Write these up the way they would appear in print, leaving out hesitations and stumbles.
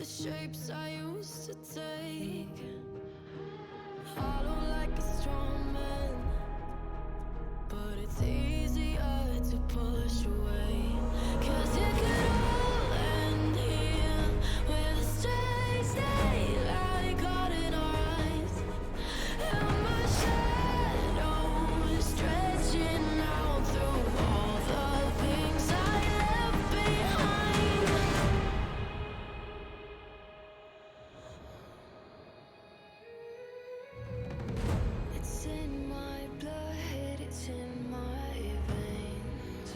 the shapes I used to take, hollow like a strong man, but it's easier to push away. 'Cause it could all end here with a strange daylight caught in our eyes, and my shadow is stretching out through all the things I left behind. It's in my blood, it's in my veins.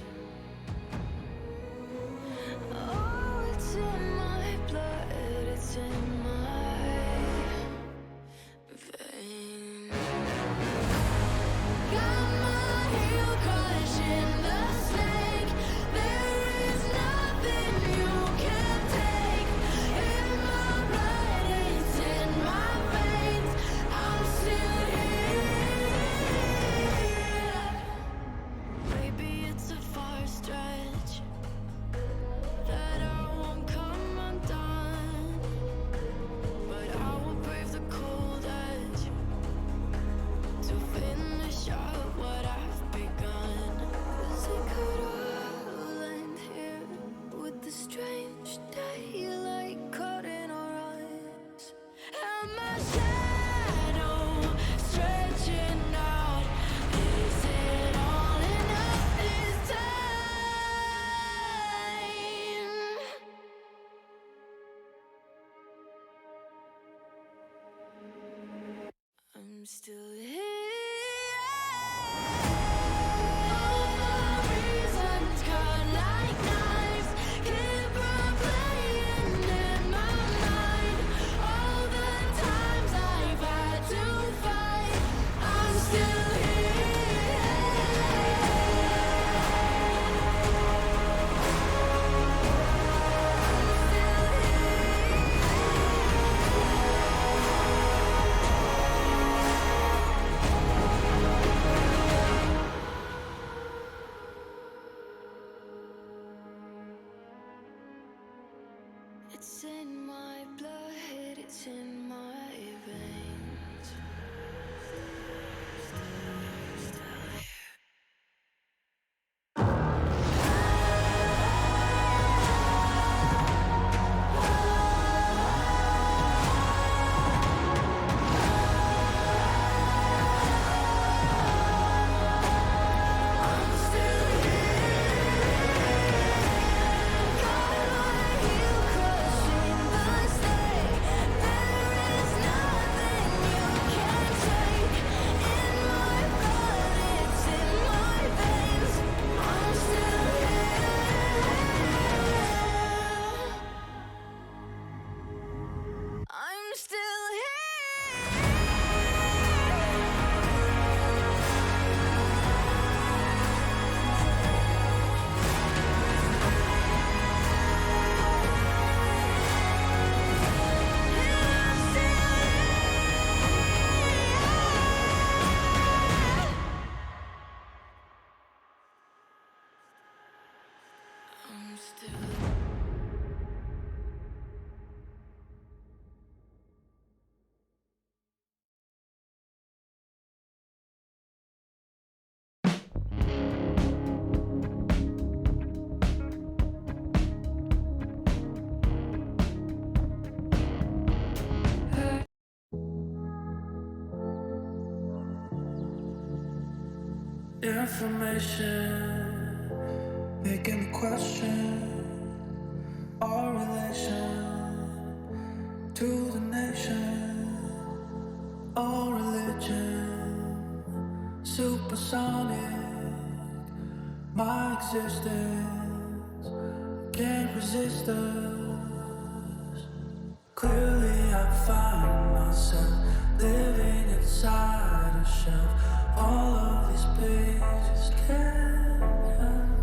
Oh, it's in my blood, it's in my veins. Got my heel crushing the snake. There is nothing you can take. In my blood, it's in my veins. I'm still here. Maybe it's a far stretch that I won't come undone, but I will brave the cold edge to finish up what I've begun. 'Cause it could all end here with the strange daylight caught in our eyes, and my shadow stretching out. Is it all enough this time? I'm still here. All my reasons cut like knives, keep replaying in my mind all the time. It's in my blood, it's in my veins. I'm still here. I'm still information, making me question our relation to the nation, our religion, supersonic, my existence can't resist us. Clearly I find myself living inside a shelf. All of these pages can't help.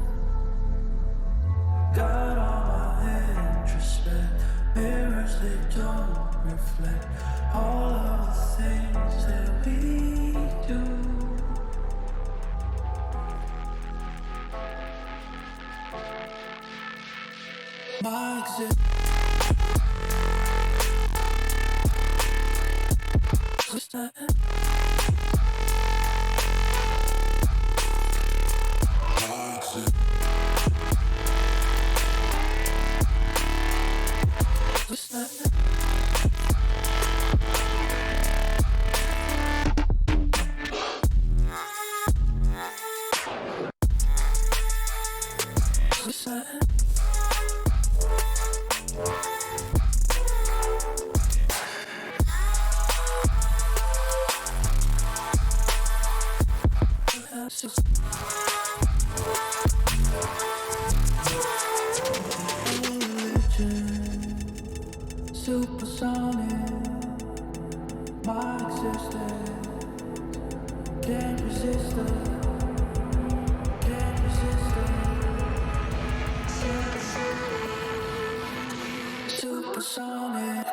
Got all my introspect, mirrors they don't reflect all of the things that we do. My existence. Supersonic, my existence can't resist us, can't resist us. Supersonic.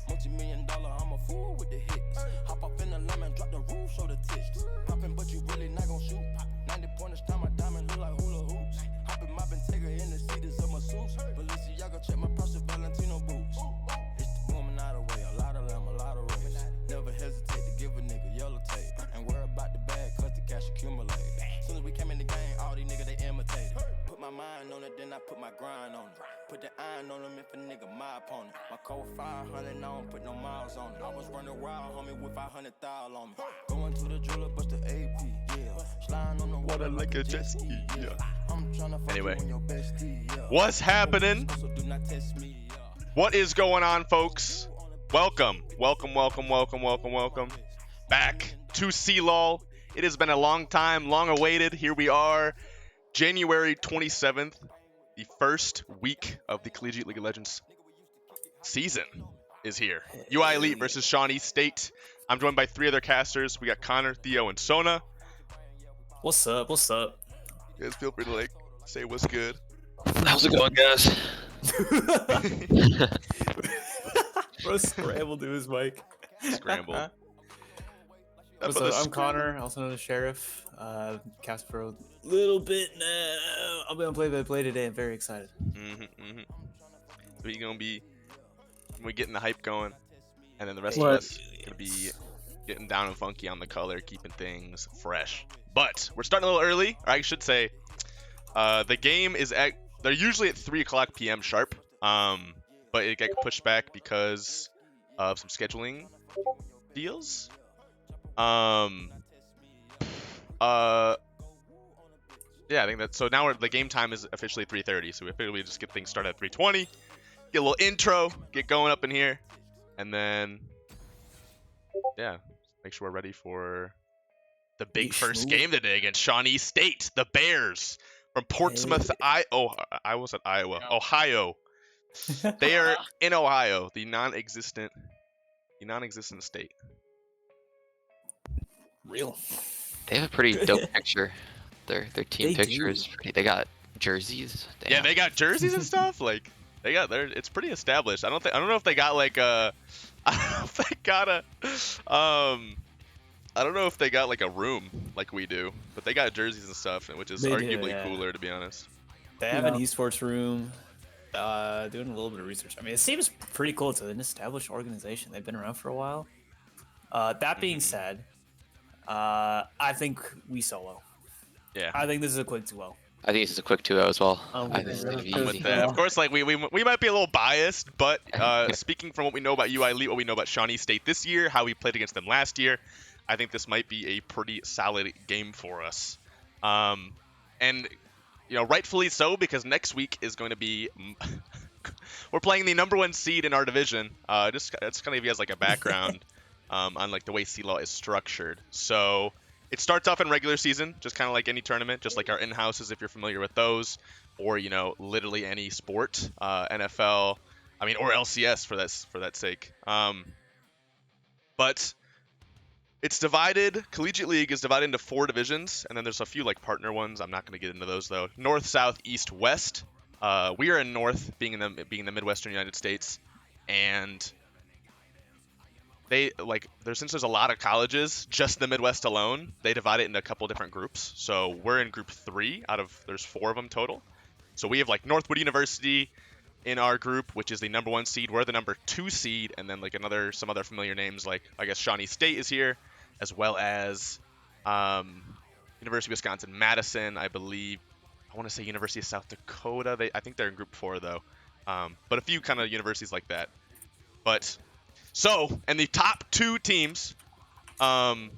Multi-million dollar, I'm a fool with the hits. Hop off in the lemon, drop the roof, show the tits. Popping I put my grind on it. Put the iron on them if a nigga my opponent. My code 500, I don't put no miles on it. I was running wild, homie, with 500,000 on me. Going to the jeweler, bust the AP, yeah. Sliding on the water like a jet ski, yeah. I'm tryna fuck Anyway, you on your bestie, yeah. what's happening? So do not test me, yeah. What is going on, folks? Welcome back to CLoL. It has been a long time, long awaited. Here we are, January 27th, the first week of the Collegiate League of Legends season is here. UI Elite versus Shawnee State. I'm joined by three other casters. We got Connor, Theo, and Sona. What's up? What's up? You guys feel free to say what's good. How's it going, guys? Bro scrambled to his mic. Scramble. What's up? I'm Connor, also known as Sheriff. Cast for a little bit now. I'll be on play today. I'm very excited. We're gonna be getting the hype going, and then the rest of us gonna be getting down and funky on the color, keeping things fresh. But we're starting a little early, or I should say, the game is they're usually at 3:00 p.m. sharp, but it got pushed back because of some scheduling deals. Yeah, I think that. So now the game time is officially 3:30. So we figured we just get things started at 3:20, get a little intro, get going up in here, and then yeah, make sure we're ready for the big first game today against Shawnee State, the Bears from Portsmouth, I almost said Iowa, Ohio. They are in Ohio, the non-existent state. Real. They have a pretty dope picture. Their team They picture do. is pretty. They got jerseys. Damn. Yeah, they got jerseys and stuff. Like it's pretty established. I don't know if they got like a, I don't know if they got a, I don't know if they got like a room like we do, but they got jerseys and stuff, which is They do, arguably yeah. cooler, to be honest. They have an esports room. Doing a little bit of research. I mean, it seems pretty cool. It's an established organization. They've been around for a while. That being said, I think we solo. Yeah. I think this is a quick 2-0. I think this is a quick 2-0 as well. I'm I think this is gonna be I'm with easy. that. Of course, like we might be a little biased, but speaking from what we know about UI Elite, what we know about Shawnee State this year, how we played against them last year, I think this might be a pretty solid game for us. And rightfully so, because next week is going to be we're playing the #1 seed in our division. Just kind of give you guys like a background on like the way CLoL is structured. So it starts off in regular season, just kind of like any tournament, just like our in-houses if you're familiar with those, or literally any sport, NFL, or LCS for that sake. But it's divided. Collegiate League is divided into 4 divisions, and then there's a few like partner ones. I'm not going to get into those though. North, South, East, West. We are in North, being in the Midwestern United States, and since there's a lot of colleges, just the Midwest alone, they divide it into a couple different groups. So we're in group 3 there's 4 of them total. So we have like Northwood University in our group, which is the #1 seed. We're the #2 seed, and then like some other familiar names like I guess Shawnee State is here, as well as University of Wisconsin-Madison, I believe. I want to say University of South Dakota. I think they're in group 4 though, but a few kind of universities like that. But and the top 2 teams, from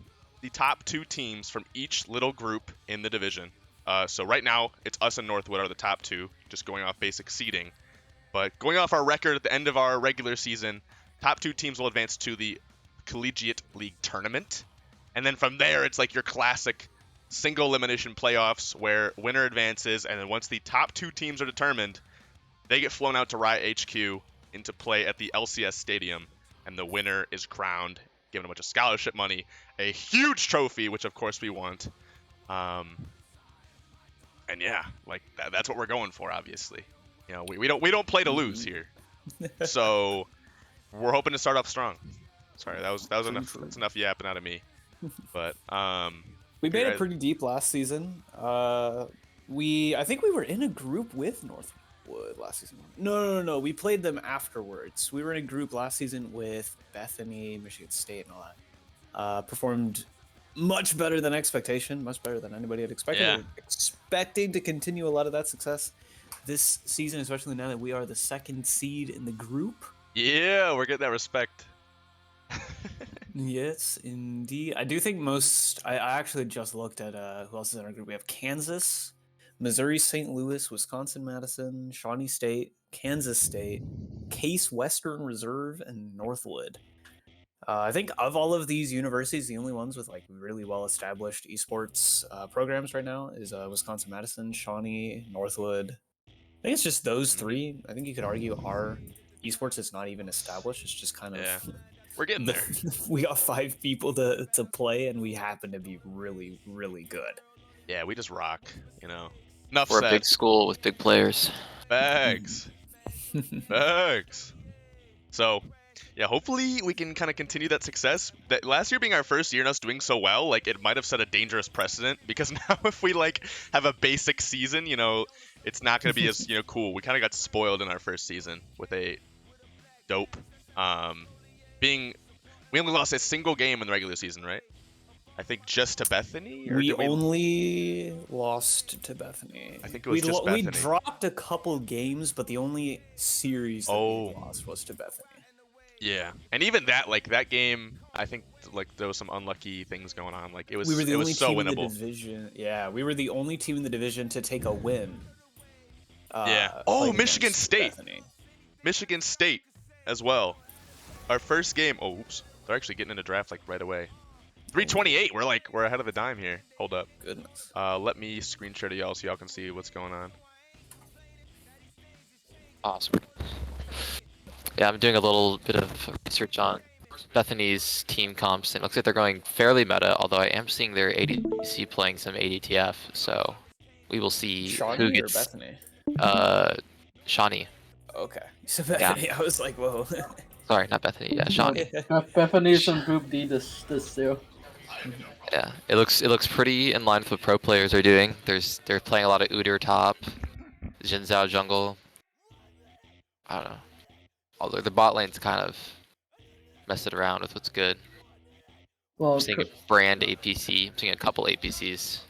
each little group in the division. So right now it's us and Northwood are the top 2, just going off basic seeding. But going off our record at the end of our regular season, top 2 teams will advance to the Collegiate League tournament, and then from there it's like your classic single elimination playoffs where winner advances, and then once the top 2 teams are determined, they get flown out to Riot HQ into play at the LCS Stadium, and the winner is crowned, given a bunch of scholarship money, a huge trophy, which of course we want. And yeah, like that's what we're going for, obviously. We don't play to lose here, so we're hoping to start off strong. Sorry, that was enough. That's enough yapping out of me. But We made it pretty deep last season. I think we were in a group with Northwood last season. No. We played them afterwards. We were in a group last season with Bethany, Michigan State, and all that. Performed much better than expectation, much better than anybody had expected. Yeah. We were expecting to continue a lot of that success. this season, especially now that we are the 2nd seed in the group. Yeah, we're getting that respect. Yes, indeed. I do think I actually just looked at who else is in our group. We have Kansas, Missouri, St. Louis, Wisconsin, Madison, Shawnee State, Kansas State, Case Western Reserve, and Northwood. I think of all of these universities, the only ones with like really well-established esports programs right now is Wisconsin, Madison, Shawnee, Northwood. I think it's just those three. I think you could argue our esports is not even established. It's just kind of Yeah, we're getting there. we got 5 people to play, and we happen to be really, really good. Yeah, we just rock, you know. Enough We're said. a big school with big players. Bags. Bags. So, yeah, hopefully we can kind of continue that success. That last year being our first year and us doing so well, like it might have set a dangerous precedent because now if we like have a basic season, you know, it's not going to be as, you know, cool. We kind of got spoiled in our first season with a dope we only lost a single game in the regular season, right? I think just to Bethany? Or We did we only lost to Bethany. I think it was just We Bethany. dropped a couple games, but the only series that we lost was to Bethany. Yeah, and even that, like that game, I think like there was some unlucky things going on. Like it was, We were the it only was so team winnable. in the division. Yeah, we were the only team in the division to take a win. Yeah. Oh, playing Michigan against State. Bethany. Michigan State as well. Our first game. Oh, oops. They're actually getting in a draft like right away. 328. We're ahead of the dime here. Hold up. Goodness. Let me screen share to y'all so y'all can see what's going on. Awesome. Yeah, I'm doing a little bit of research on Bethany's team comps, and it looks like they're going fairly meta, although I am seeing their ADC playing some ADTF, so we will see Shawnee who or gets Bethany? Shawnee. Okay. So Bethany, I was like, whoa. Sorry, not Bethany. Yeah, Shawnee. Bethany's in Group D this year. Yeah, it looks pretty in line with what pro players are doing. They're playing a lot of Udyr top, Jin Zhao jungle. I don't know. Although the bot lane's kind of messed it around with what's good. Well, I'm seeing a brand APC. I'm seeing a couple APCs.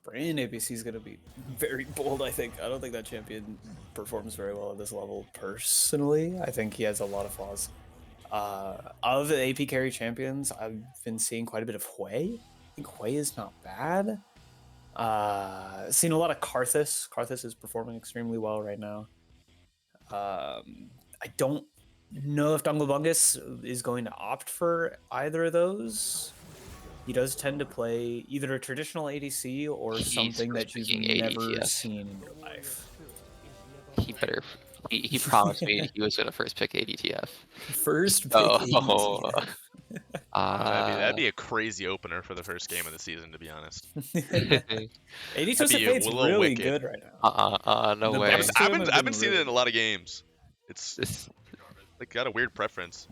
Brand APC is going to be very bold, I think. I don't think that champion performs very well at this level personally. I think he has a lot of flaws. Of the AP carry champions, I've been seeing quite a bit of Hui. I think Hui is not bad. Seen a lot of Karthus. Karthus is performing extremely well right now. I don't know if Dunglebungus is going to opt for either of those. He does tend to play either a traditional ADC or something that you've never seen in your life. He promised me he was gonna first pick ADTF. First pick ADTF. That'd be a crazy opener for the first game of the season, to be honest. ADTF's fate's really good right now. No way. I've been seeing it in a lot of games. It's like got a weird preference.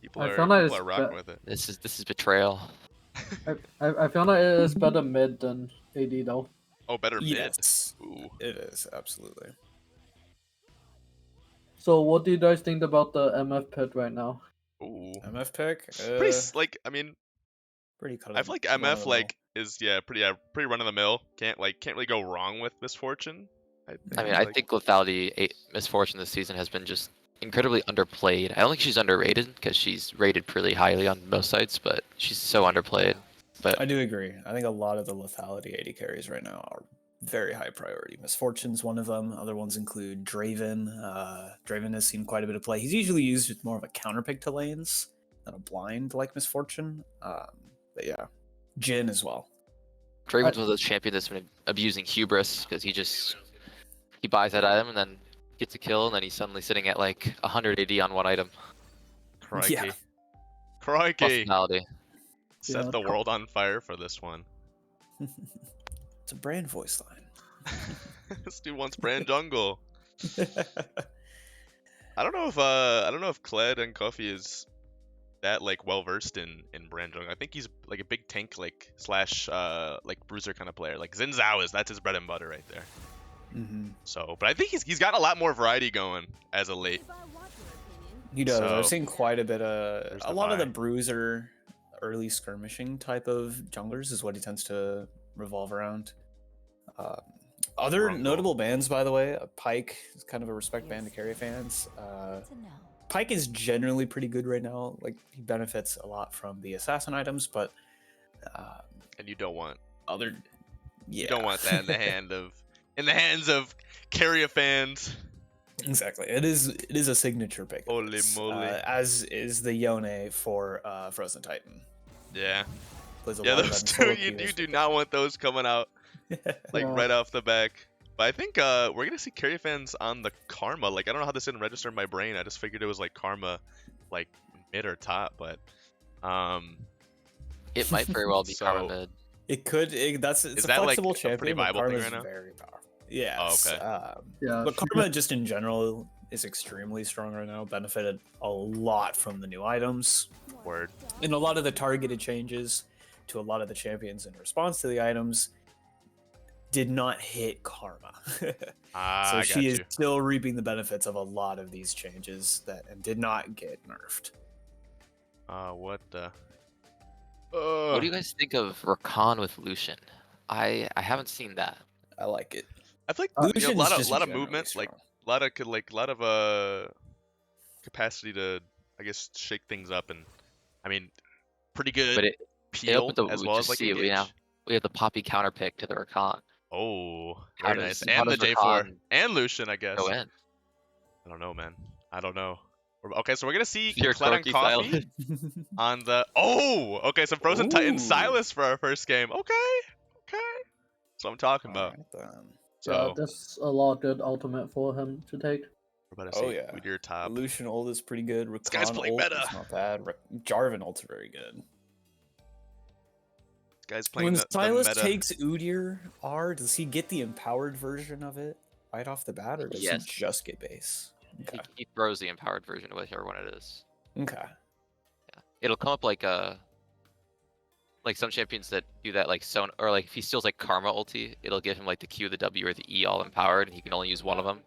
People are rocking with it. This is betrayal. I feel like it is better mid than AD though. Oh, better yes. mid. Ooh. It is absolutely. So, what do you guys think about the MF pit right now? Ooh. MF pick? Pretty I feel like MF is pretty run of the mill. Can't really go wrong with Misfortune. I think Lethality Misfortune this season has been just incredibly underplayed. I don't think she's underrated because she's rated pretty highly on most sites, but she's so underplayed. But I do agree. I think a lot of the Lethality AD carries right now are very high priority. Misfortune's one of them. Other ones include Draven. Draven has seen quite a bit of play. He's usually used with more of a counterpick to lanes than a blind like Misfortune. But yeah, Jin as well. Draven's one of those champions that's been abusing hubris because he buys that item and then gets a kill, and then he's suddenly sitting at like 100 AD on one item. Crikey. Yeah. Crikey. Personality. Set the world on fire for this one. It's a brand voice line. This dude wants brand jungle. I don't know if Kled and Coffee is that like well versed in brand jungle. I think he's like a big tank slash bruiser kind of player. Like Xin Zhao that's his bread and butter right there. Mm-hmm. So, but I think he's got a lot more variety going as a late. He does. So, I've seen quite a bit of a lot of the bruiser, early skirmishing type of junglers is what he tends to revolve around. Other Rumble. notable bans, by the way, Pike is kind of a respect ban to carry fans. Pike is generally pretty good right now. Like he benefits a lot from the assassin items, but And you don't want yeah, you don't want that in the hands of carrier fans. Exactly. It is a signature pick. Holy moly. As is the Yone for Frozen Titan. Yeah. Plays a Yeah, lot of those that in two, solo you queues. do not want those coming out like Yeah. right off the back. But I think we're gonna see carrier fans on the Karma. Like I don't know how this didn't register in my brain. I just figured it was like Karma, like mid or top. But It might very well be So- Karma mid. It could. It's Is a that, like, flexible a pretty champion, but viable thing Karma's right now? very powerful. Yes. Oh, okay. Yeah, But she Karma just in general is extremely strong right now. Benefited a lot from the new items word. and a lot of the targeted changes to a lot of the champions in response to the items did not hit Karma. Ah, So I she got is you. still reaping the benefits of a lot of these changes and did not get nerfed. What the? What do you guys think of Rakan with Lucian? I haven't seen that. I like it. I feel like Uh, you know, Lucian's a lot just of generally movement, like strong. a lot of capacity to, I guess, shake things up, and I mean, pretty good But it peel opens up as well as just like see it, we engage. have the Poppy counter pick to the Rakan. Oh, How very does- nice. how And the does J4 Rakan and Lucian, I guess. Go in. I don't know, man. I don't know. Okay, so we're gonna see Pure Cloud and Corky Coffee Silent. on the. Oh, okay. So Frozen Titan Ooh. Silas for our first game. Okay, okay. That's what I'm talking about. Alright, then. So Yeah, that's a lot of good ultimate for him to take. we're about to Oh see yeah. who your top. Lucian ult is pretty good. Rakan guy's playing ult meta. is not bad. Jarvan ult's very good. This guy's playing When the Silas meta. takes Udyr R, does he get the empowered version of it right off the bat, or does Yes. he just get base? Okay. He throws the empowered version of whichever one it is. Okay. Yeah. It'll come up like some champions that do that, like Son, or like if he steals like Karma ulti, it'll give him like the Q, the W, or the E all empowered, and he can only use one of them.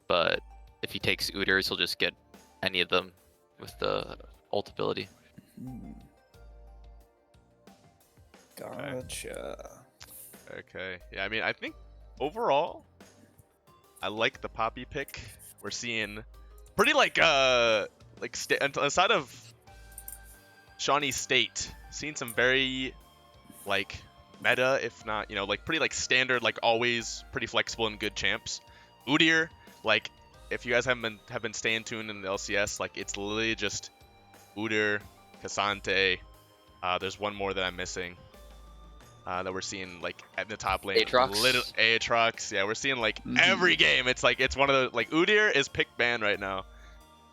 But if he takes Udyr's, he'll just get any of them with the ult ability. Hmm. Gotcha. Okay. Yeah, I mean, I think overall, I like the Poppy pick. We're seeing pretty aside of Shawnee State, seeing some very like meta, if not, you know, like pretty like standard, like always pretty flexible and good champs. Udyr, like if you guys have been staying tuned in the LCS, like it's literally just Udyr, Cassante. There's one more that I'm missing. That we're seeing like at the top lane. Aatrox? Aatrox. Yeah, we're seeing like every game. It's like it's one of the like Udyr is pick ban right now.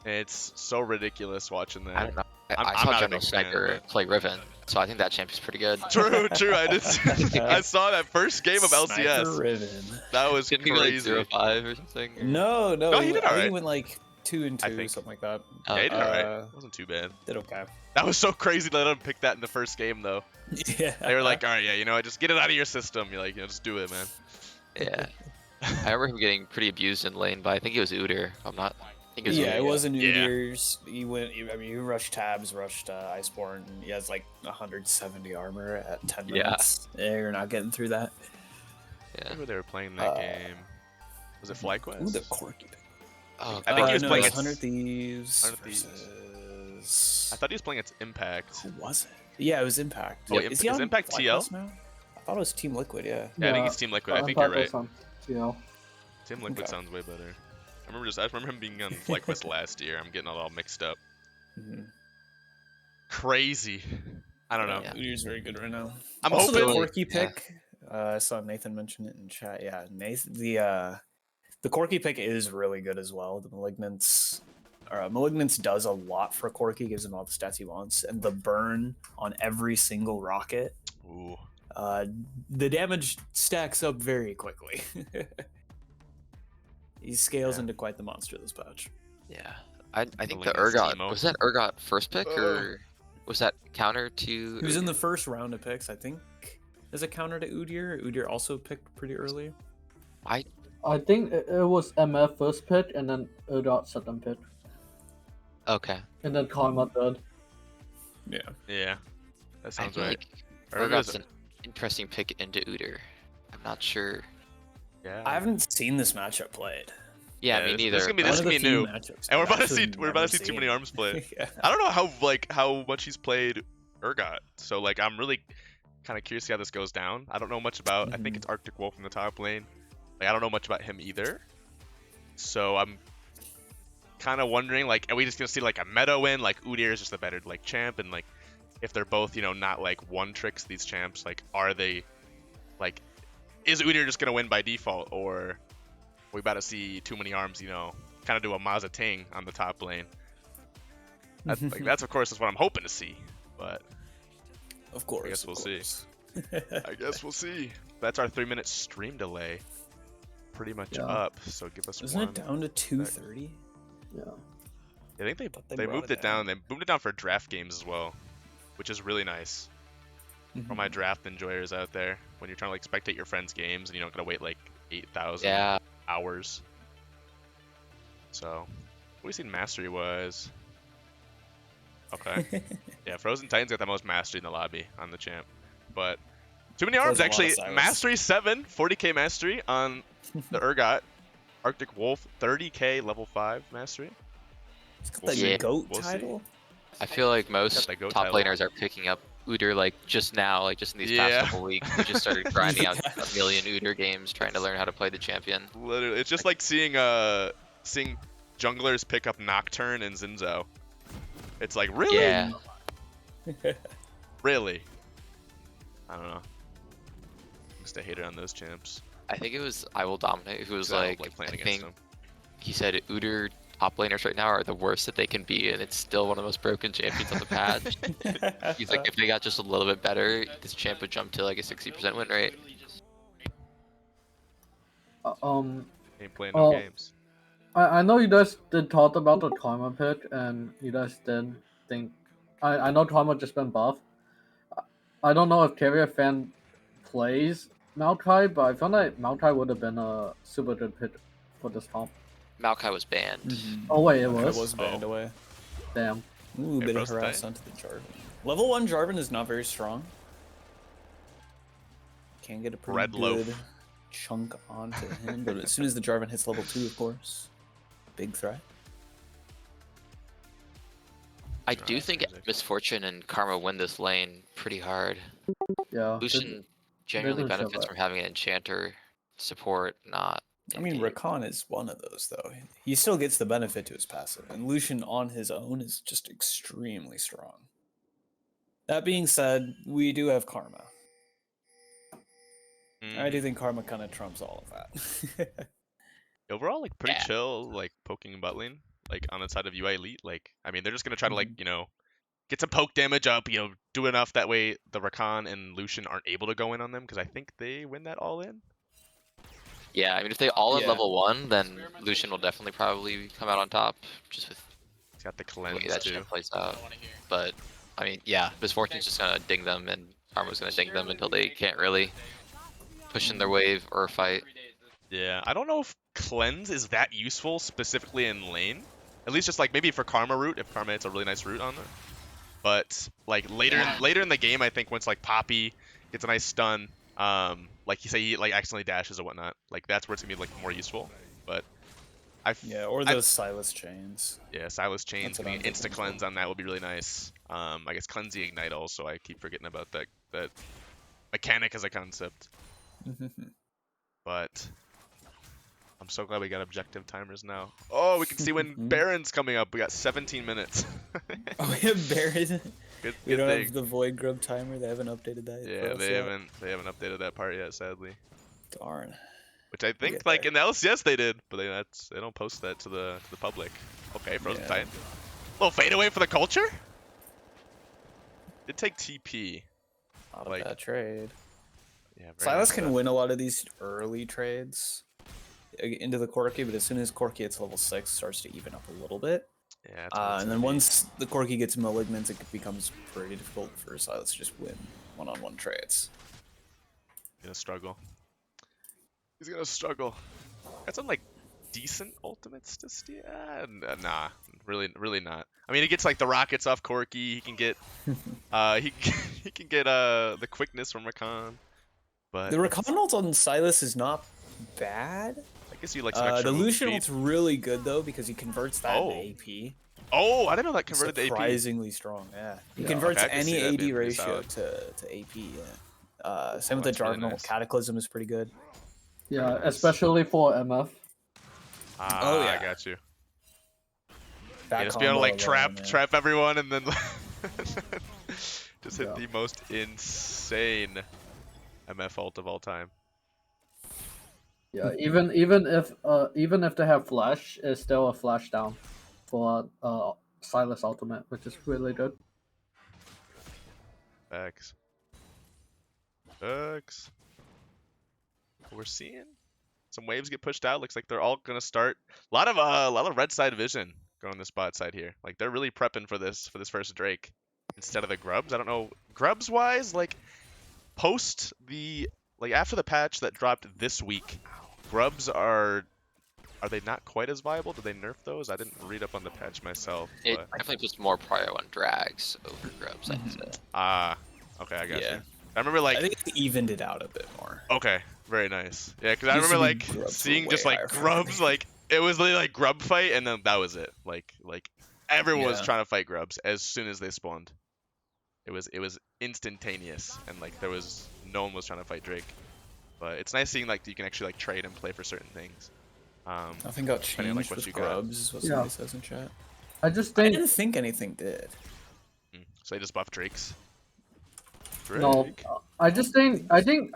And it's so ridiculous watching that. I don't know. I'm I saw not a General big fan, Sniper play Riven, so I think that champion's pretty good. True. I did. I saw that first game of Sniper LCS. Riven. That was Didn't he go like crazy. 0-5 or something? No, No, he did I think alright. he went like 2 and 2, I think. something like that. Oh, Yeah, he did alright. Uh, Wasn't too bad. Did okay. That was so crazy to let him pick that in the first game though. Yeah. They were like, all right, yeah, you know what, just get it out of your system. You're like, you know, just do it, man. Yeah. I remember him getting pretty abused in lane, but I think it was Udyr. I think it was Yeah, Udyr. it wasn't Yeah. Udyr's. He went. I mean, he rushed tabs, rushed Iceborne. And he has like 170 armor at 10 Yeah. minutes. Yeah, you're not getting through that. Yeah. Who they were playing that game? Was it FlyQuest? Ooh, the Corky pick. Oh, I think he was no, playing it was against 100 Thieves 100 Thieves. versus. I thought he was playing against Impact. Who was it? Yeah, it was Impact. Oh, Is he is on Impact TL? FlyQuest now? I thought it was Team Liquid. Yeah. Yeah, I think it's Team Liquid. I think you're right. Yeah. Team Liquid Okay. sounds way better. I remember him being on FlyQuest last year. I'm getting it all mixed up. Mhm. Crazy. I don't know. Yeah. Udyr's very good right now. I'm also, hoping. the Corky Yeah. pick. I saw Nathan mention it in chat. Yeah, Nathan. The Corky pick is really good as well. The Malignance. Malignance does a lot for Corky, gives him all the stats he wants, and the burn on every single rocket. Ooh. The damage stacks up very quickly. He scales Yeah. into quite the monster this patch. Yeah. I think the Malignance Urgot, Teemo. was that Urgot first pick, or was that counter to... He was in the first round of picks, I think. As a counter to Udyr. Udyr also picked pretty early. I I think it was MF first pick and then Udot second pick. Okay. And then Karma third. Yeah. Yeah. That I sounds feel right. like Or maybe it Urgot's was- an interesting pick into Udyr. I'm not sure. Yeah. I haven't seen this matchup played. Yeah, me This neither. is gonna be One this of gonna the be few new, matchups and I've actually we're about to never see too many seen. arms played. Yeah. I don't know how much he's played Urgot, so like I'm really kind of curious to see how this goes down. I don't know much about. I think it's Arctic Wolf in the top lane. Like I don't know much about him either, so I'm kind of wondering like, are we just gonna see like a meta win? Like Udyr is just a better like champ, and like if they're both not like one tricks these champs, like are they like is Udyr just gonna win by default, or are we about to see too many arms? Kind of do a Maza Ting on the top lane. That's of course is what I'm hoping to see, but Of course. I guess we'll see. see. I guess we'll see. That's our 3-minute stream delay. Pretty much up. So give us Isn't one. it down to 2:30? Yeah. I think they they brought moved it it down. down. They moved it down for draft games as well, which is really nice for my draft enjoyers out there. When you're trying to like spectate your friends' games and you don't gotta wait like 8,000 Yeah. hours. So, what we seen mastery was. Okay. Yeah, Frozen Titan's got the most mastery in the lobby on the champ. But too many arms Plays a lot of actually. Silas. Mastery 7, 40k mastery on the Urgot. Arctic Wolf 30k level 5 mastery. It's got We'll the see. GOAT We'll see. title. I feel like most Got that GOAT top title. laners are picking up Udyr like just now, like just in these Yeah. past couple weeks. We just started grinding out a million Udyr games, trying to learn how to play the champion. Literally, it's just like seeing junglers pick up Nocturne and Xin Zhao. It's like really, Yeah. really. I don't know. Just a hater on those champs. I think it was I Will Dominate who was 'Cause I like, don't like playing I against think them. he said Udyr top laners right now are the worst that they can be, and it's still one of the most broken champions on the patch. He's like, if they got just a little bit better, this champ would jump to like a 60% win rate. Ain't playing no Oh. games. I know you guys did talk about the Karma pick, and you guys did think. I know Karma just been buffed. I don't know if Carrier fan plays Maokai, but I feel like Maokai would have been a super good pick for this comp. Maokai was banned. Oh wait, it It was. was banned away. Damn. Ooh, Hey, bit of Frozen harass Titan. onto the Jarvan. Level 1 Jarvan is not very strong. Can get a pretty Red good loaf. chunk onto him, but as soon as the Jarvan hits level 2, of course, big threat. I do think Misfortune and Karma win this lane pretty hard. Yeah. Lucian genuinely Lucian benefits survived. from having an enchanter support, not. I mean, in-game. Rakan is one of those, though. He still gets the benefit to his passive, and Lucian on his own is just extremely strong. That being said, we do have Karma. I do think Karma kind of trumps all of that. Overall, like pretty Yeah. chill, like poking bot lane, like on the side of UI Elite. Like, I mean, they're just gonna try to like get some poke damage up, do enough that way the Rakan and Lucian aren't able to go in on them because I think they win that all in. Yeah, I mean, if they all at Yeah. level 1, then Lucian will definitely probably come out on top, just with He's got the the cleanse way that too. shit plays out. But, I mean, yeah, Misfortune's just gonna ding them, and Karma's gonna ding them until they can't really push in their wave or fight. Yeah, I don't know if cleanse is that useful specifically in lane. At least just like maybe for Karma route, if Karma hits a really nice route on it. But like later in the game, I think once like Poppy gets a nice stun, like you say he like accidentally dashes or whatnot, like that's where it's gonna be like more useful. But Yeah, or the Silas chains. yeah, Silas chains, That's what getting I'm insta thinking cleanse on that would be really nice. I guess cleansing ignite also. I keep forgetting about that mechanic as a concept. But I'm so glad we got objective timers now. Oh, we can see when Baron's coming up. We got 17 minutes. Oh, we have Baron. Good We don't thing. have the Void Grub timer. They haven't updated that. for Yeah, us they yet. haven't updated that part yet, sadly. Darn. Which I think get like there. in the LCS they did, but they don't post that to the public. Okay, Frozen Yeah. Titan. Little fadeaway for the culture. Did take TP. Not Like, a bad trade. Yeah, very Silas nice can stuff. win a lot of these early trades into the Corki, but as soon as Corki hits level 6, it starts to even up a little bit. Yeah, that's what it's And then gonna be. once the Corki gets Malignant, it becomes pretty difficult for Silas to just win one-on-one trades. He's gonna struggle. He's gonna struggle. Got some like decent ultimates to steal. Nah, really not. I mean, he gets like the rockets off Corki. He can get he can get the quickness from Rakan. But The Rakan ult on Silas is not bad. I guess you like some extra The move Lucian speed. ult's really good though because he converts that Oh. into AP. Oh, I didn't know that converted to AP. Surprisingly strong, yeah. He Yeah. converts Okay, I can see any that AD being pretty ratio solid. to AP, yeah. Same with the that's really Jarvan nice. Cataclysm is pretty good. Yeah, Very nice. especially for MF. Ah, Oh, yeah. I got you. That Yeah, just be able to like combo alone, trap everyone and then just hit Yeah. the most insane MF ult of all time. Yeah, even if they have flash, it's still a flash down for Silas ultimate, which is really good. X. We're seeing some waves get pushed out. Looks like they're all gonna start. A lot of red side vision going on this bot side here. Like they're really prepping for this first Drake instead of the grubs. I don't know grubs wise. Like post the after the patch that dropped this week, grubs are they not quite as viable? Did they nerf those? I didn't read up on the patch myself. It But... definitely puts more prior on drags over grubs, I'd say. Ah, okay, I got Yeah. you. I remember like I think it evened it out a bit more. okay, very nice. Yeah, because I Used remember to be like grubs were seeing just way like higher for grubs, me. like it was literally like grub fight, and then that was it. Like everyone was Yeah. trying to fight grubs as soon as they spawned. It was instantaneous, and like there was no one was trying to fight Drake. But it's nice seeing like you can actually like trade and play for certain things. Nothing got depending on, changed like, what with you got. grubs, is what Yeah. somebody says in chat. I just I think didn't think anything did. So they just buff Drakes. no. Drake. I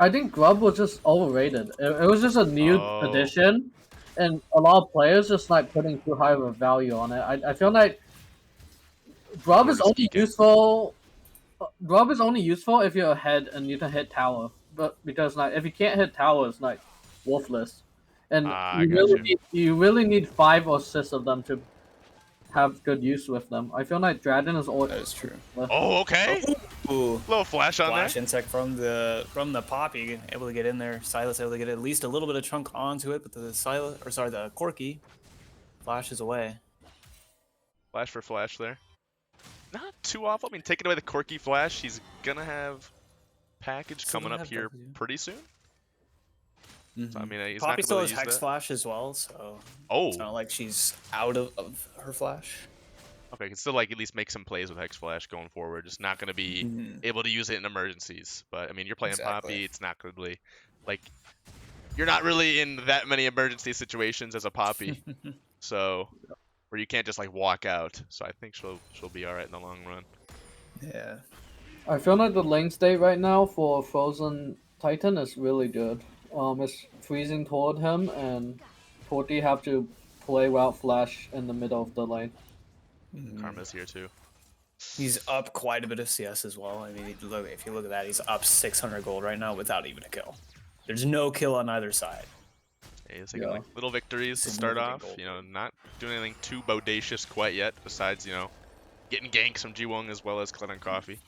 think Grub was just overrated. It was just a new Oh. addition, and a lot of players just like putting too high of a value on it. I feel like Grub is Just only geeking. useful. Grub is only useful if you're ahead and you can hit tower. But because like if you can't hit tower, it's like worthless. And I you got really you. need, you really need 5 or 6 of them to have good use with them. I feel like Dragon is all. That is true. Oh, okay. Ooh. Little flash on Flash there. insect from the Poppy, able to get in there. Silas able to get at least a little bit of chunk onto it, but the Corki flashes away. Flash for flash there. Not too awful. I mean, taking away the Corky flash, he's gonna have package Still coming gonna up have here package, yeah. pretty soon. So, I mean, he's Poppy not gonna still really has use Hex that. Flash as well, so Oh, it's not like she's out of her flash. okay. Can still like at least make some plays with Hex Flash going forward. Just not gonna be able to use it in emergencies. But I mean, you're playing Exactly. Poppy. It's not gonna be like you're not really in that many emergency situations as a Poppy. So where you can't just like walk out. So I think she'll be all right in the long run. Yeah. I feel like the lane state right now for Frozen Titan is really good. It's freezing toward him, and Torty have to play Wild Flash in the middle of the lane. Karma's here too. He's up quite a bit of CS as well. I mean, if you look at that, he's up 600 gold right now without even a kill. There's no kill on either side. Yeah, he's taking Yeah. like little victories to start Significant off. gold. You know, not doing anything too bodacious quite yet. Besides, you know, getting ganks from Jiwon as well as Clan and Coffee.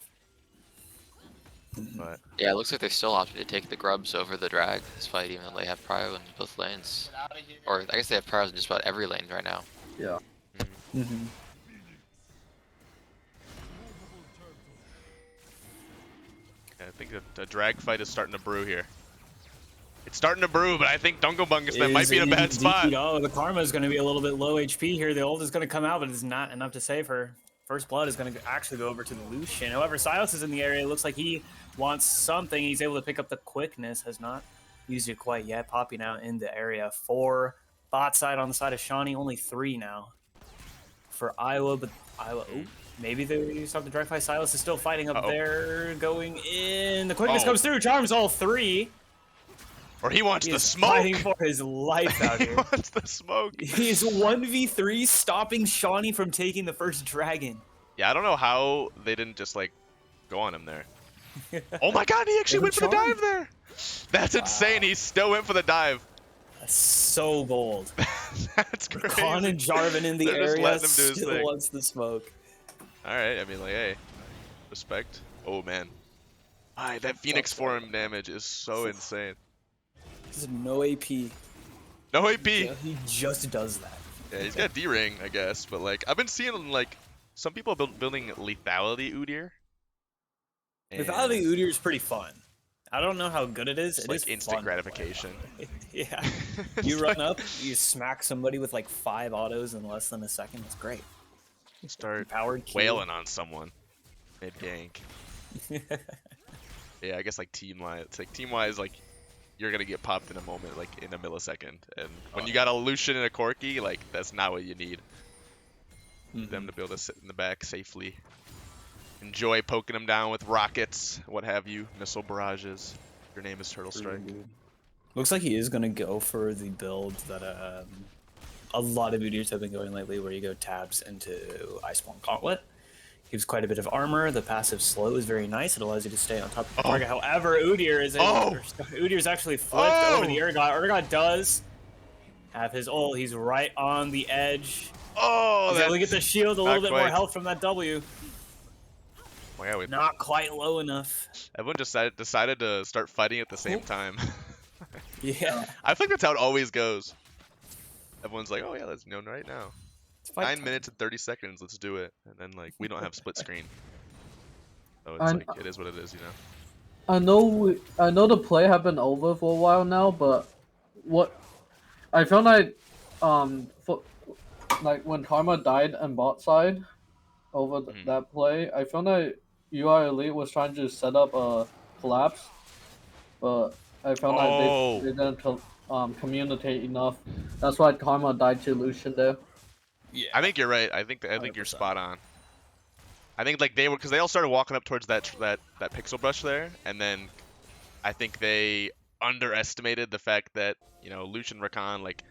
But Yeah, it looks like they're still opting to take the grubs over the drag this fight, even though they have prio in both lanes. Or I guess they have priors in just about every lane right now. Yeah. yeah, I think the drag fight is starting to brew here. It's starting to brew, but I think Dungobungus might be in a bad spot. Oh, the Karma is going to be a little bit low HP here. The ult is going to come out, but it's not enough to save her. First blood is going to actually go over to the Lucian. However, Silas is in the area. It looks like he wants something. He's able to pick up the quickness. Has not used it quite yet. Poppy now in the area. 4 bot side on the side of Shawnee. Only 3 now for Iowa, but Iowa. Ooh, maybe they stop the drag fight. Silas is still fighting up there. Going in. The quickness comes through. Charms all 3. Or he wants He the is smoke. fighting for his life out He here. wants the smoke. He's 1v3 stopping Shawnee from taking the first dragon. Yeah, I don't know how they didn't just like go on him there. Oh my god, he actually They went for the charmed. dive there. That's insane. He still went for the dive. That's so gold. That's crazy. Khan and Jarvan in the They're just area letting him do his still thing. wants the smoke. All right, I mean, like, hey, respect. Oh man, that Phoenix form damage is so insane. There's no AP. No AP. Yeah, he just does that. Yeah, he's got D-ring, I guess, but like I've been seeing like some people building lethality Udyr. Lethality Udyr is pretty fun. I don't know how good it is. It's It like is instant fun. gratification. Yeah. It's You run like- up, you smack somebody with like 5 autos in less than a second. It's great. Start Powered Q. wailing on someone mid gank. Yeah, I guess like team wise, like you're gonna get popped in a moment, like in a millisecond. And when you got a Lucian and a Corki, like that's not what you need. Them to be able to sit in the back safely. Enjoy poking them down with rockets, what have you, missile barrages. Your name is Turtle Strike. Looks like he is going to go for the build that a lot of videos have been going lately, where you go tabs into Iceborne Gauntlet. Gives quite a bit of armor. The passive slow is very nice. It allows you to stay on top of the target. However, Udyr is Udyr's actually flipped over the Urgot. Urgot does have his ult. He's right on the edge. Oh, He's able to get the shield, a little bit more quite. health from that W. Well, yeah, Not quite low enough. everyone just decided to start fighting at the same time. Yeah. I think that's how it always goes. Everyone's like, oh yeah, let's right now. It's fight 9 time. minutes and 30 seconds, let's do it. And then like we don't have split screen. So it's like it is what it is, you know. I know the play have been over for a while now, but what I felt like like when Karma died on bot side over that play, I felt like UI Elite was trying to set up a collapse, but I felt like they didn't communicate enough. That's why Karma died to Lucian there. Yeah. I think you're right. I think you're spot on. I think like they were, because they all started walking up towards that pixel brush there, and then I think they underestimated the fact that, you know, Lucian Rakan, like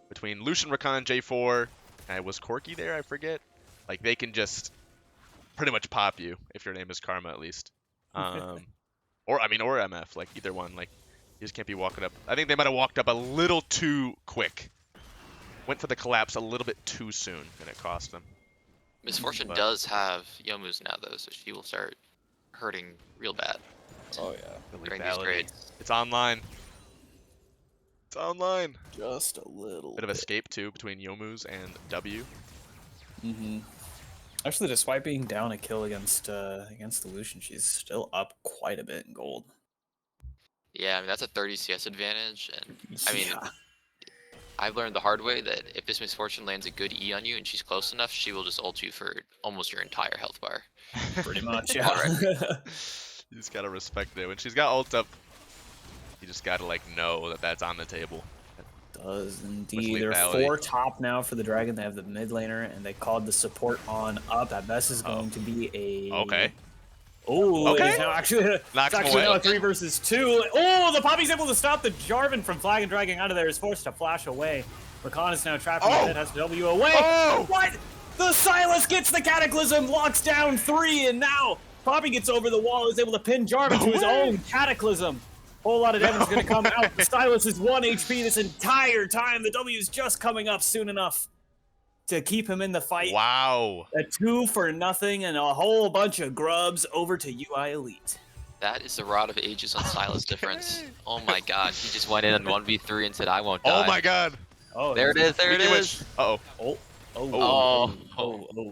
between Lucian Rakan, J4, and was Corki there, I forget. Like they can just pretty much pop you if your name is Karma at least. Or MF, like either one. Like you just can't be walking up. I think they might have walked up a little too quick. Went for the collapse a little bit too soon, and it cost them. Misfortune does have Yomu's now though, so she will start hurting real bad. Oh yeah. During these grades. It's online. It's online. Just a little Bit of escape too between Yomu's and W. Actually, despite being down a kill against the Lucian, she's still up quite a bit in gold. Yeah, I mean that's a 30 CS advantage, and I mean I've learned the hard way that if this Misfortune lands a good E on you and she's close enough, she will just ult you for almost your entire health bar. Pretty much, yeah. You just gotta respect it. When she's got ult up, you just gotta like know that that's on the table. Does indeed. There are 4 top now for the Dragon. They have the mid laner, and they called the support on up. At best is going to be a... Okay. Oh, okay. It's now actually, it's actually now a 3 versus 2. Oh, the Poppy's able to stop the Jarvan from flag and dragging out of there. Is forced to flash away. Rakan is now trapped in the pit, has to W away. What? The Sylas gets the Cataclysm, locks down 3, and now Poppy gets over the wall, is able to pin Jarvan to his own Cataclysm. Whole lot of damage is going to come out. The Sylas is 1 HP this entire time. The W is just coming up soon enough to keep him in the fight. Wow. A 2 for nothing and a whole bunch of grubs over to UI Elite. That is the Rod of Ages on Silas difference. Oh my god, he just went in 1v3 and said, I won't die. Oh my god. Oh, there it is, there it is. Uh-oh.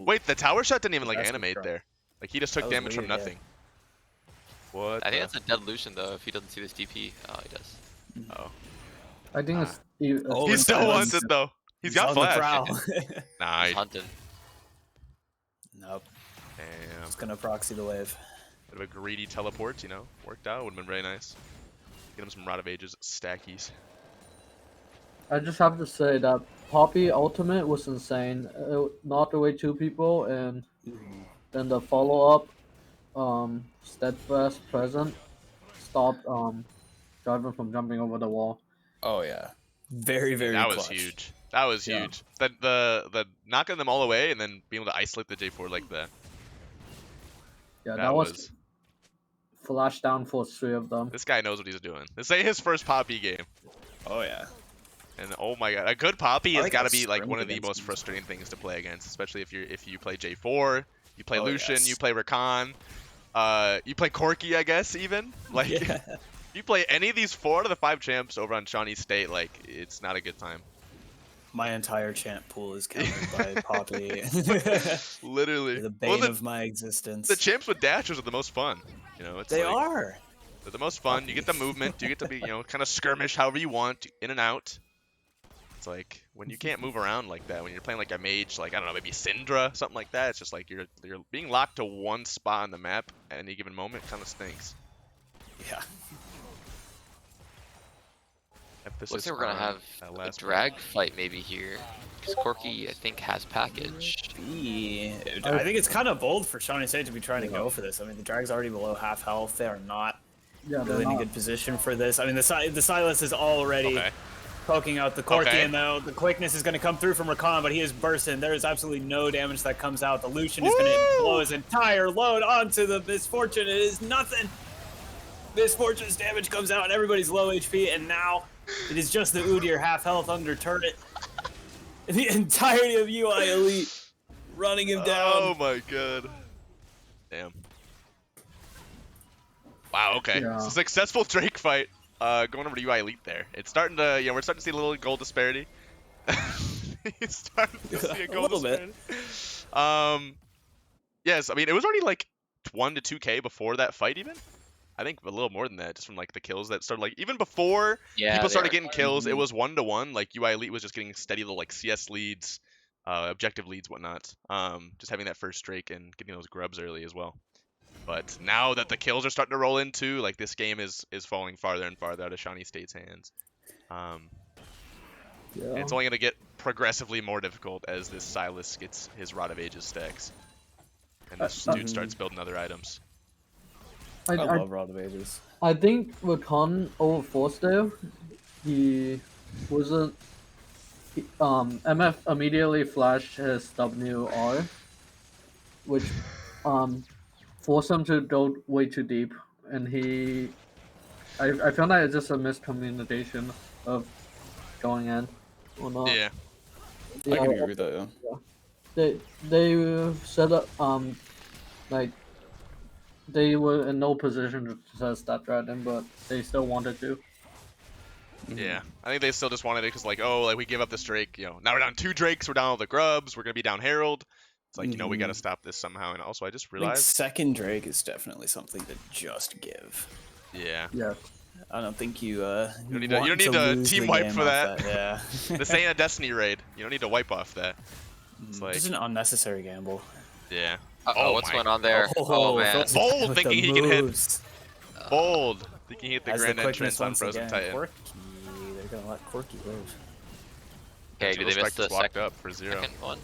Wait, the tower shot didn't even like animate there. Like he just took damage from nothing. What? I think that's a dead Lucian though, if he doesn't see this TP. Oh, he does. Oh. I think He still wants it though. He's got flash. Nice. He's hunting. Nope. Damn. Just gonna proxy the wave. Bit of a greedy teleport, you know. Worked out. Would have been very nice. Get him some Rod of Ages stackies. I just have to say that Poppy ultimate was insane. Knocked away 2 people, and then the follow-up steadfast present stopped Jarvan from jumping over the wall. Oh yeah. Very, very That clutch. was huge. That was huge. The knocking them all away and then being able to isolate the J4 like that. Yeah, that was flash down for 3 of them. This guy knows what he's doing. This ain't his first Poppy game. Oh yeah. And oh my god, a good Poppy has got to be like one of the most frustrating things to play against, especially if you play J4, you play Lucian, you play Rakan, you play Corki, I guess even. Like you play any of these 4 out of the 5 champs over on Shawnee State, like it's not a good time. My entire champ pool is countered by Poppy. Literally. The bane of my existence. The champs with dashes are the most fun. You know, it's they like, are. They're the most fun. You get the movement. You get to be, kind of skirmish however you want, in and out. It's like when you can't move around like that, when you're playing like a mage, like I don't know, maybe Syndra, something like that. It's just like you're being locked to one spot on the map at any given moment. Kind of stinks. Yeah. Looks like we're gonna have a drag fight maybe here, because Corki I think has package. I think it's kind of bold for Shawnee State to be trying to go for this. I mean, the drag's already below half health. They are not really in a good position for this. I mean, the Silas is already poking out the Corki, and the quickness is going to come through from Rakan, but he is bursting. There is absolutely no damage that comes out. The Lucian is going to blow his entire load onto the Misfortune. It is nothing. Misfortune's damage comes out, and everybody's low HP, and now it is just the Udyr half health under turret. The entirety of UI Elite running him down. Oh my god. Damn. Wow, okay. Yeah. So successful Drake fight. Going over to UI Elite there. It's starting to, we're starting to see a little goal disparity. It's starting to see a goal disparity. Yes, I mean, it was already like 1 to 2K before that fight even. I think a little more than that, just from like the kills that started, like even before people started getting kills, it was 1-1. Like UI Elite was just getting steady little like CS leads, objective leads, whatnot. Just having that first Drake and getting those grubs early as well. But now that the kills are starting to roll in too, like this game is falling farther and farther out of Shawnee State's hands. And it's only gonna get progressively more difficult as this Silas gets his Rod of Ages stacks, and this dude starts building other items. I love Rod of Ages. I think Rakan overforced there. He wasn't. MF immediately flashed his WR, which forced him to go way too deep, and I found that it's just a miscommunication of going in or not. Yeah. I can agree with that. Yeah. They set up like. They were in no position to test that dragon, but they still wanted to. Yeah, I think they still just wanted it because, like, oh, like we give up this Drake, now we're down 2 Drakes, we're down all the grubs, we're gonna be down Herald. It's like, we gotta stop this somehow. And also, I just realized second Drake is definitely something to just give. Yeah. Yeah. I don't think you don't need to team wipe for that. Yeah. This ain't a Destiny raid. You don't need to wipe off that. It's like just an unnecessary gamble. Yeah. Uh-oh, what's going on there? Oh man. Bold thinking he can hit. Bold thinking he hit the grand entrance on Frozen Titan. Corki, they're gonna let Corki live. Okay, did they miss the second one?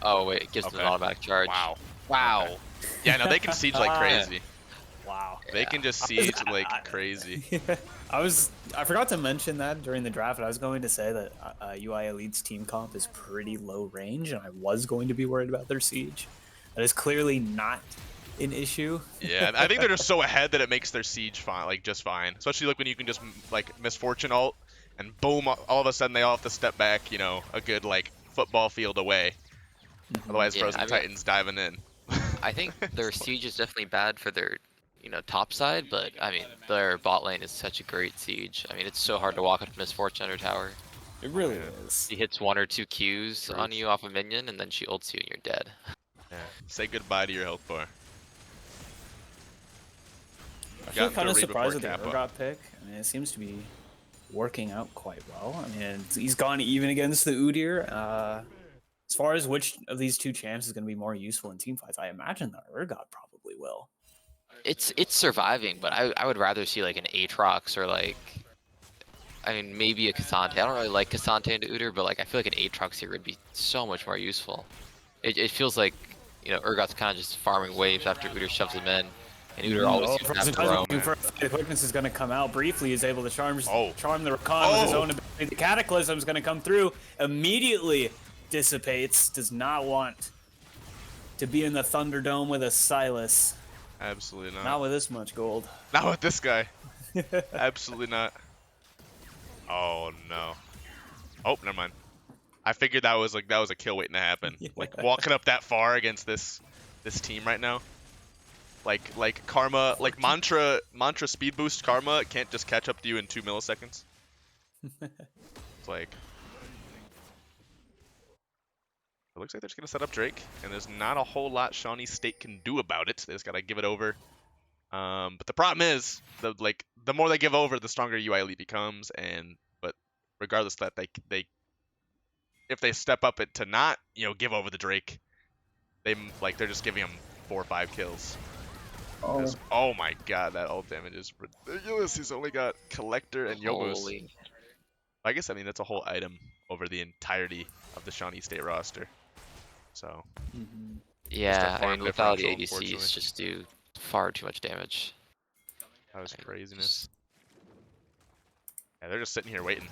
Oh wait, it gives them an automatic charge. Wow. Okay. Yeah, no, they can siege like crazy. Wow. They can just siege like crazy. I forgot to mention that during the draft, but I was going to say that UI Elite's team comp is pretty low range, and I was going to be worried about their siege. That is clearly not an issue. Yeah, I think they're just so ahead that it makes their siege fine, like just fine. Especially like when you can just like Misfortune ult, and boom, all of a sudden they all have to step back, a good like football field away. Otherwise, Frozen Titan's diving in. I think their siege is definitely bad for their, top side, but I mean their bot lane is such a great siege. I mean it's so hard to walk up Misfortune under tower. It really is. She hits 1 or 2 Qs on you off a minion, and then she ults you and you're dead. Yeah. Say goodbye to your health bar. I feel kind of surprised with the Urgot pick. I mean, it seems to be working out quite well. I mean, he's gone even against the Udyr. As far as which of these 2 champs is going to be more useful in team fights, I imagine that Urgot probably will. It's surviving, but I would rather see like an Aatrox or like, I mean, maybe a Cassante. I don't really like Cassante into Udyr, but like I feel like an Aatrox here would be so much more useful. It feels like, Urgot's kind of just farming waves after Udyr shoves him in, and Udyr always seems to have to roam. The quickness is going to come out briefly. He's able to charm the Rakan with his own ability. The Cataclysm is going to come through, immediately dissipates. Does not want to be in the Thunderdome with a Silas. Absolutely not. Not with this much gold. Not with this guy. Absolutely not. Oh no. Oh, never mind. I figured that was a kill waiting to happen. Yeah. Like walking up that far against this team right now. Like Karma, like Mantra speed boost Karma can't just catch up to you in 2 milliseconds. It's like it looks like they're just gonna set up Drake, and there's not a whole lot Shawnee State can do about it. They just gotta give it over But the problem is, the more they give over, the stronger UI Elite becomes. But regardless of that, if they step up it to not, give over the Drake, they're just giving him 4 or 5 kills. Oh, Oh my god, that ult damage is ridiculous. He's only got Collector and Yobos. Holy. I guess that's a whole item over the entirety of the Shawnee State roster. So Yeah, I farm mean, without the differential, ADCs, just do far too much damage. that was Like, craziness. Yeah, they're just sitting here waiting.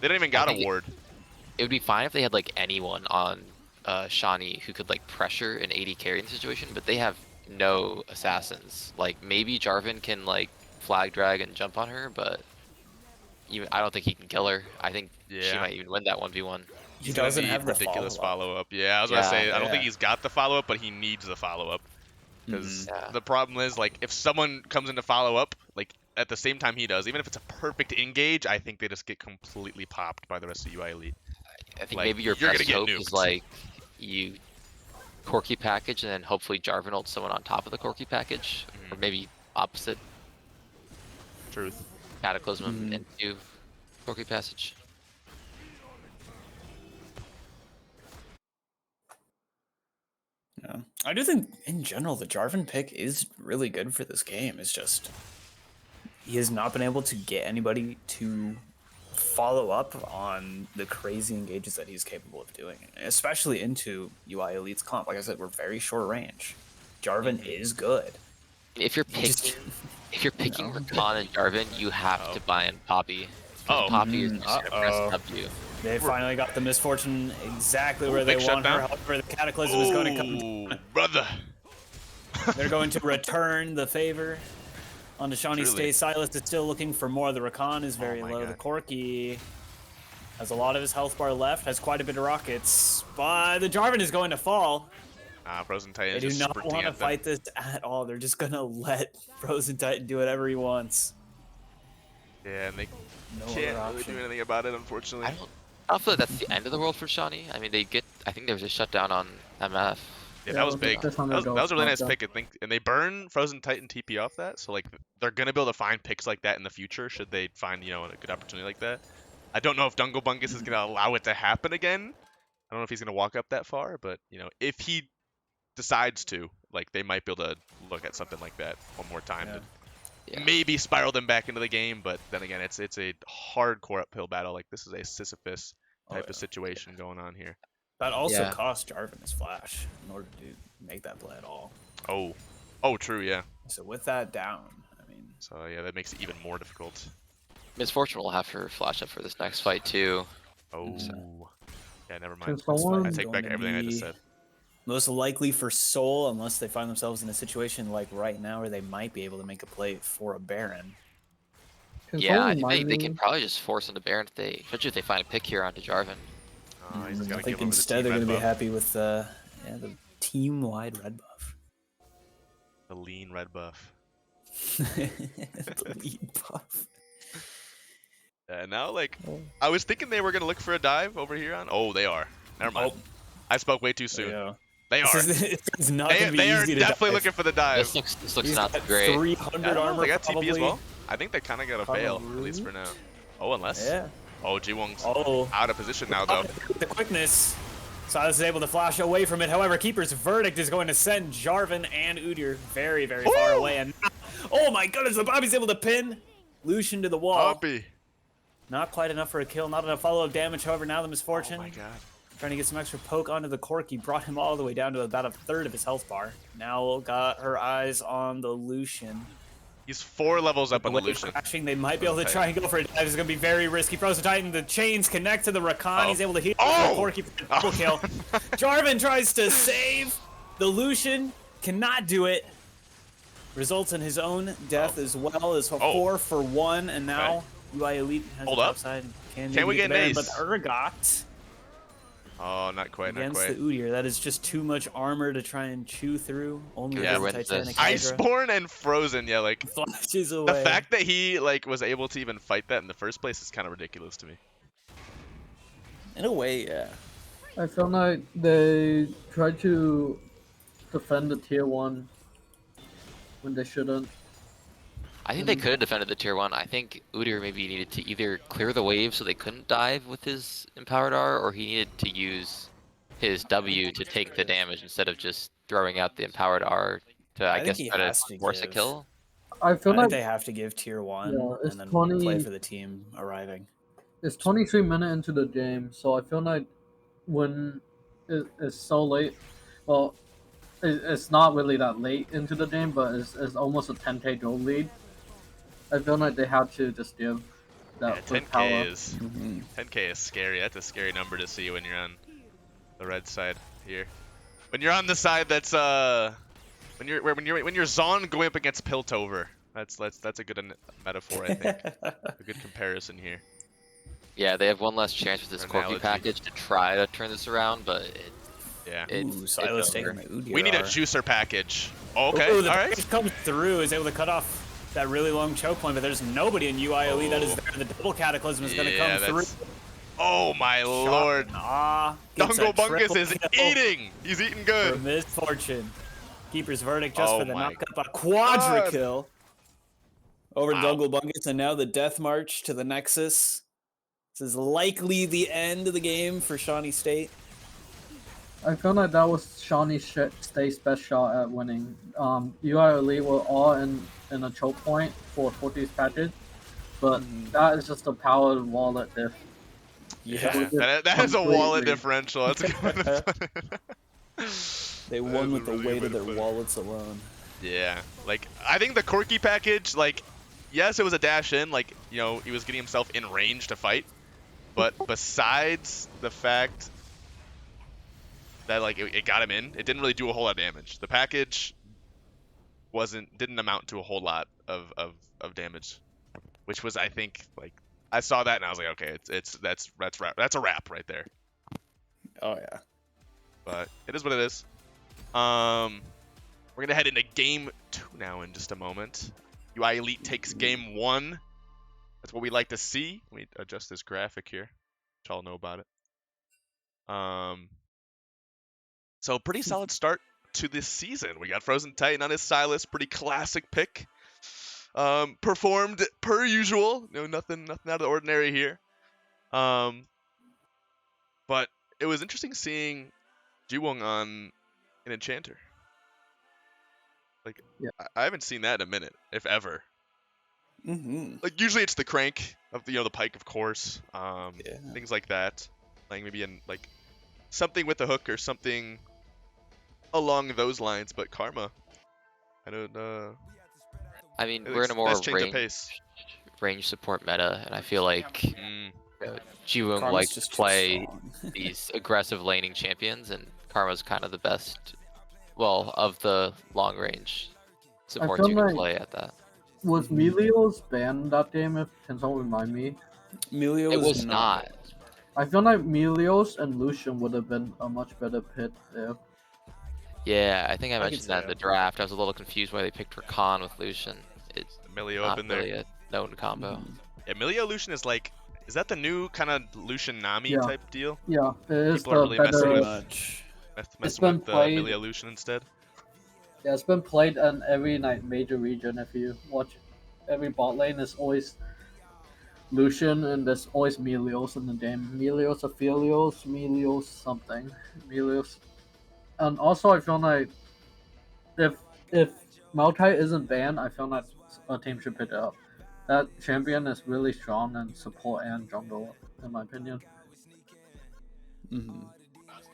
They don't even got a think ward. It would be fine if they had like anyone on Shawnee who could like pressure an AD carrying situation, but they have no assassins. Like maybe Jarvan can like flag drag and jump on her, but I don't think he can kill her. I think she Yeah. might even win that 1v1. He doesn't have the ridiculous follow-up. follow-up. Yeah, I was gonna say, I don't think Yeah. he's got the follow-up, but he needs the follow-up. Because Yeah. the problem is, like, if someone comes in to follow up, like, at the same time he does, even if it's a perfect engage, I think they just get completely popped by the rest of UI Elite. I think Like, maybe your you're gonna best get hope nuked. is like you Corki package and then hopefully Jarvan ults someone on top of the Corki package, or maybe opposite Truth. Cataclysm him into Corki passage. Yeah. I do think, in general, the Jarvan pick is really good for this game. It's just he has not been able to get anybody to follow up on the crazy engages that he's capable of doing, especially into UI Elite's comp. Like I said, we're very short range. Jarvan is good. If you're He just- picking, if you're picking No. Rakan and Jarvan, you have to buy in Poppy. Oh. Poppy is just gonna press Uh-oh. W. They finally got the misfortune exactly where they Big want her. shutdown. However, the Cataclysm is going to come. Oh, brother. They're going to return the favor onto Shawnee Truly. State. Silas is still looking for more. The Rakan is very my low. God. The Corki has a lot of his health bar left, has quite a bit of rockets. But the Jarvan is going to fall. Frozen They Titan do just not sprinting want to at them. fight this at all. They're just going to let Frozen Titan do whatever he wants. Yeah, and they No can't other really option. do anything about it, unfortunately. I don't feel like that's the end of the world for Shawnee. I mean, I think there was a shutdown on MF. Yeah, that was big. that's That on was, the that was a really nice go. pick, I think. And they burn Frozen Titan TP off that, so like they're gonna be able to find picks like that in the future should they find a good opportunity like that. I don't know if Dungle Bungus is gonna allow it to happen again. I don't know if he's gonna walk up that far, but if he decides to, like they might be able to look at something like that one more time Yeah. to Yeah. maybe spiral them back into the game. But then again, it's a hardcore uphill battle. Like this is a Sisyphus type of situation going on here. That also Yeah. cost Jarvan his flash in order to make that play at all. Oh, true, yeah. So with that down, I mean, So yeah, that makes it even more difficult. Misfortune will have her flash up for this next fight too. Oh, yeah, never Can mind. someone- I It's take going back to everything I just be said. most likely for Soul, unless they find themselves in a situation like right now where they might be able to make a play for a Baron. Can Yeah, I someone think remind they me- can probably just force into Baron especially if they find a pick here onto Jarvan. He's just I gotta think give over the instead team they're going red to be buff. happy with the team-wide red buff. The lean red buff. The lead buff. And now, like, I was thinking they were gonna look for a dive over here on. Oh, they are. Never mind. Oh. I spoke way too soon. Yeah. They are. It's not going to be They are easy to definitely dive. looking for the dive. This looks He's not got great. 300 I don't know, armor they got probably. TP as well. I think they kind of got a bail, at least for now. Oh, unless. Yeah. Oh, Jiwong's Oh. out of position now, though. The quickness. Silas is able to flash away from it. However, Keeper's Verdict is going to send Jarvan and Udyr very, very far away. And oh my goodness, the Bobby's able to pin Lucian to the wall. Poppy. Not quite enough for a kill. Not enough follow-up damage. However, now the Misfortune. Oh my god. Trying to get some extra poke onto the Corki. Brought him all the way down to about a third of his health bar. Now got her eyes on the Lucian. He's 4 levels up on the Wave Lucian. crashing, they might be able to try and go for a dive. It's going to be very risky. Frozen Titan, the chains connect to the Rakan. Oh. He's able to heal Oh. the Corki for the double kill. Jarvan tries to save the Lucian. Cannot do it. Results in his own death as well as a 4 for 1. And now UI Elite has Hold the up. upside. Can we get an the Baron, ace? But the Urgot Oh, not quite, not against quite. the Udyr. That is just too much armor to try and chew through. Only Yeah. with the Wins Titanic this. Hydra Iceborne and Frozen, yeah, like flashes away. the fact that he like was able to even fight that in the first place is kind of ridiculous to me. In a way, yeah. I feel like they try to defend the tier 1 when they shouldn't. I think they could have defended the tier 1. I think Udyr maybe needed to either clear the wave so they couldn't dive with his empowered R, or he needed to use his W to take the damage instead of just throwing out the empowered R to, I I think guess, he try to has to force a give. kill. I feel I like think they have to give tier 1 yeah, and then play for the team arriving. it's 23 minutes into the game, so I feel like when it's so late, well, it's not really that late into the game, but it's almost a 10k goal lead. I feel like they have to just give Yeah, that with power. 10k is 10k is scary. That's a scary number to see when you're on the red side here. When you're on the side that's when you're Zon going up against Piltover. That's a good metaphor, I think. A good comparison here. Yeah, they have one less chance with this Corki Analogy. package to try to turn this around, but Yeah. Ooh, Silas taking the Udyr. We need a R. juicer package. Okay, Ooh, the all right. package comes through, is able to cut off that really long choke point, but there's nobody in UIOE that is there. The double cataclysm is going to come through. Oh my lord. Gets a Dungo Bungus triple is kill eating. He's eating for good. misfortune. Keeper's verdict just Oh for the my knock up. A quadra God. kill over Wow. Dungo Bungus, and now the death march to the Nexus. This is likely the end of the game for Shawnee State. I feel like that was Shawnee State's best shot at winning. UI Elite were all in a choke point for Forty's package, but that is just a powered wallet diff. Yeah, that is a wallet completely- differential. That's a good one. They That won is with a the really weight good of their way to put it. wallets alone. Yeah, like I think the Corki package, like, yes, it was a dash in, like, you know, he was getting himself in range to fight, but besides the fact that like it got him in, it didn't really do a whole lot of damage. The package didn't amount to a whole lot of damage, which was, I think, like, I saw that and I was like, okay, that's a wrap right there. Oh yeah. But it is what it is. We're gonna head into game 2 now in just a moment. UI Elite takes game 1. That's what we like to see. Let me adjust this graphic here, which I'll know about it. So pretty solid start to this season. We got Frozen Titan on his Silas, pretty classic pick. Performed per usual. No, nothing out of the ordinary here. But it was interesting seeing Jiwon on an Enchanter. Like, Yeah. I haven't seen that in a minute, if ever. Mm-hmm. Like, usually it's the crank of the pike, of course. Yeah. Things like that. Like maybe in like something with the hook or something along those lines. But Karma, I don't. I mean, we're in a more Nice change of pace. range support meta, and I feel like Jiwoong Karma's likes to just too play strong. these aggressive laning champions, and Karma's kind of the best, well, of the long range supports feel you can like- play at that. Was Melio's banned that game? If can someone remind me? Melio It was was not. I feel like Melios and Lucian would have been a much better pick there. Yeah, I think I could mentioned see that in the that. draft. I was a little confused why they picked Rakan with Lucian. It's Emilio up not in there. really a known combo. Yeah, Emilio Lucian is like, is that the new kind of Lucian Nami Yeah. type deal? Yeah, it is People are the really messing better. with- much. Messing been with played- Emilio Lucian instead. Yeah, it's been played in every major region. If you watch, every bot lane is always Lucian, and there's always Melios in the game. Melios Aphelios, Melios something, Melios. And also, I feel like if Maokai isn't banned, I feel like a team should pick it up. That champion is really strong in support and jungle, in my opinion. Mm-hmm.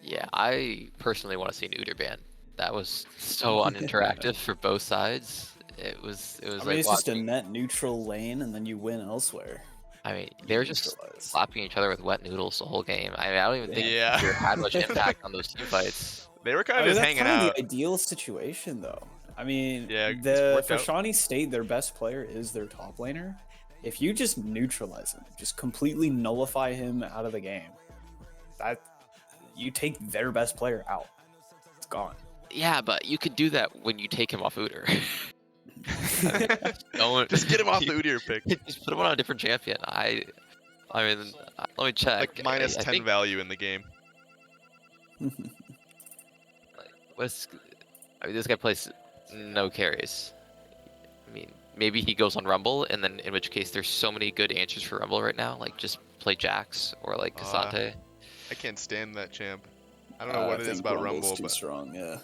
Yeah, I personally want to see an Udyr ban. That was so uninteractive for both sides. It was I mean, like it's just a watching. net neutral lane, and then you win elsewhere. I mean, they were just Neutralize. slapping each other with wet noodles the whole game. I mean, I don't even think Yeah. Udyr had much impact on those team fights. They were kind I of mean, just that's hanging kind of out. the ideal situation, though. I mean, Yeah, it's worked for out. Shawnee State, their best player is their top laner. If you just neutralize him, just completely nullify him out of the game, that you take their best player out. It's gone. Yeah, but you could do that when you take him off Udyr. Don't Just get him off the Udyr pick. Just put him on a different champion. I mean, let me check. Like minus I 10 think value in the game. I mean, this guy plays no carries. I mean, maybe he goes on Rumble, and then in which case there's so many good answers for Rumble right now. Like just play Jax or like Cassante. I can't stand that champ. I don't know what I it is think about Rumble's Rumble, too but strong. Yeah.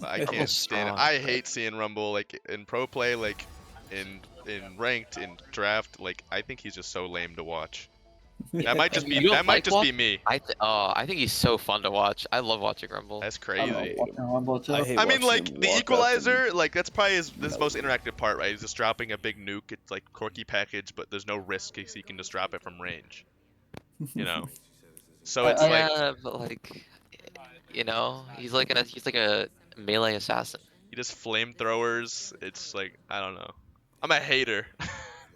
I can't Rumble's stand it. strong, I but- hate seeing Rumble like in pro play, like in ranked, in draft. Like I think he's just so lame to watch. That might just be You don't like be me. I think he's so fun to watch. I love watching Rumble. That's I love crazy. watching Rumble too. I hate I mean, watching like him the walk up equalizer, like that's probably his No. most interactive part, right? He's just dropping a big nuke. It's like quirky package, but there's no risk because he can just drop it from range. You know. So it's like Yeah, but like, you know, he's like a melee assassin. he just flamethrowers. It's like I don't know. I'm a hater.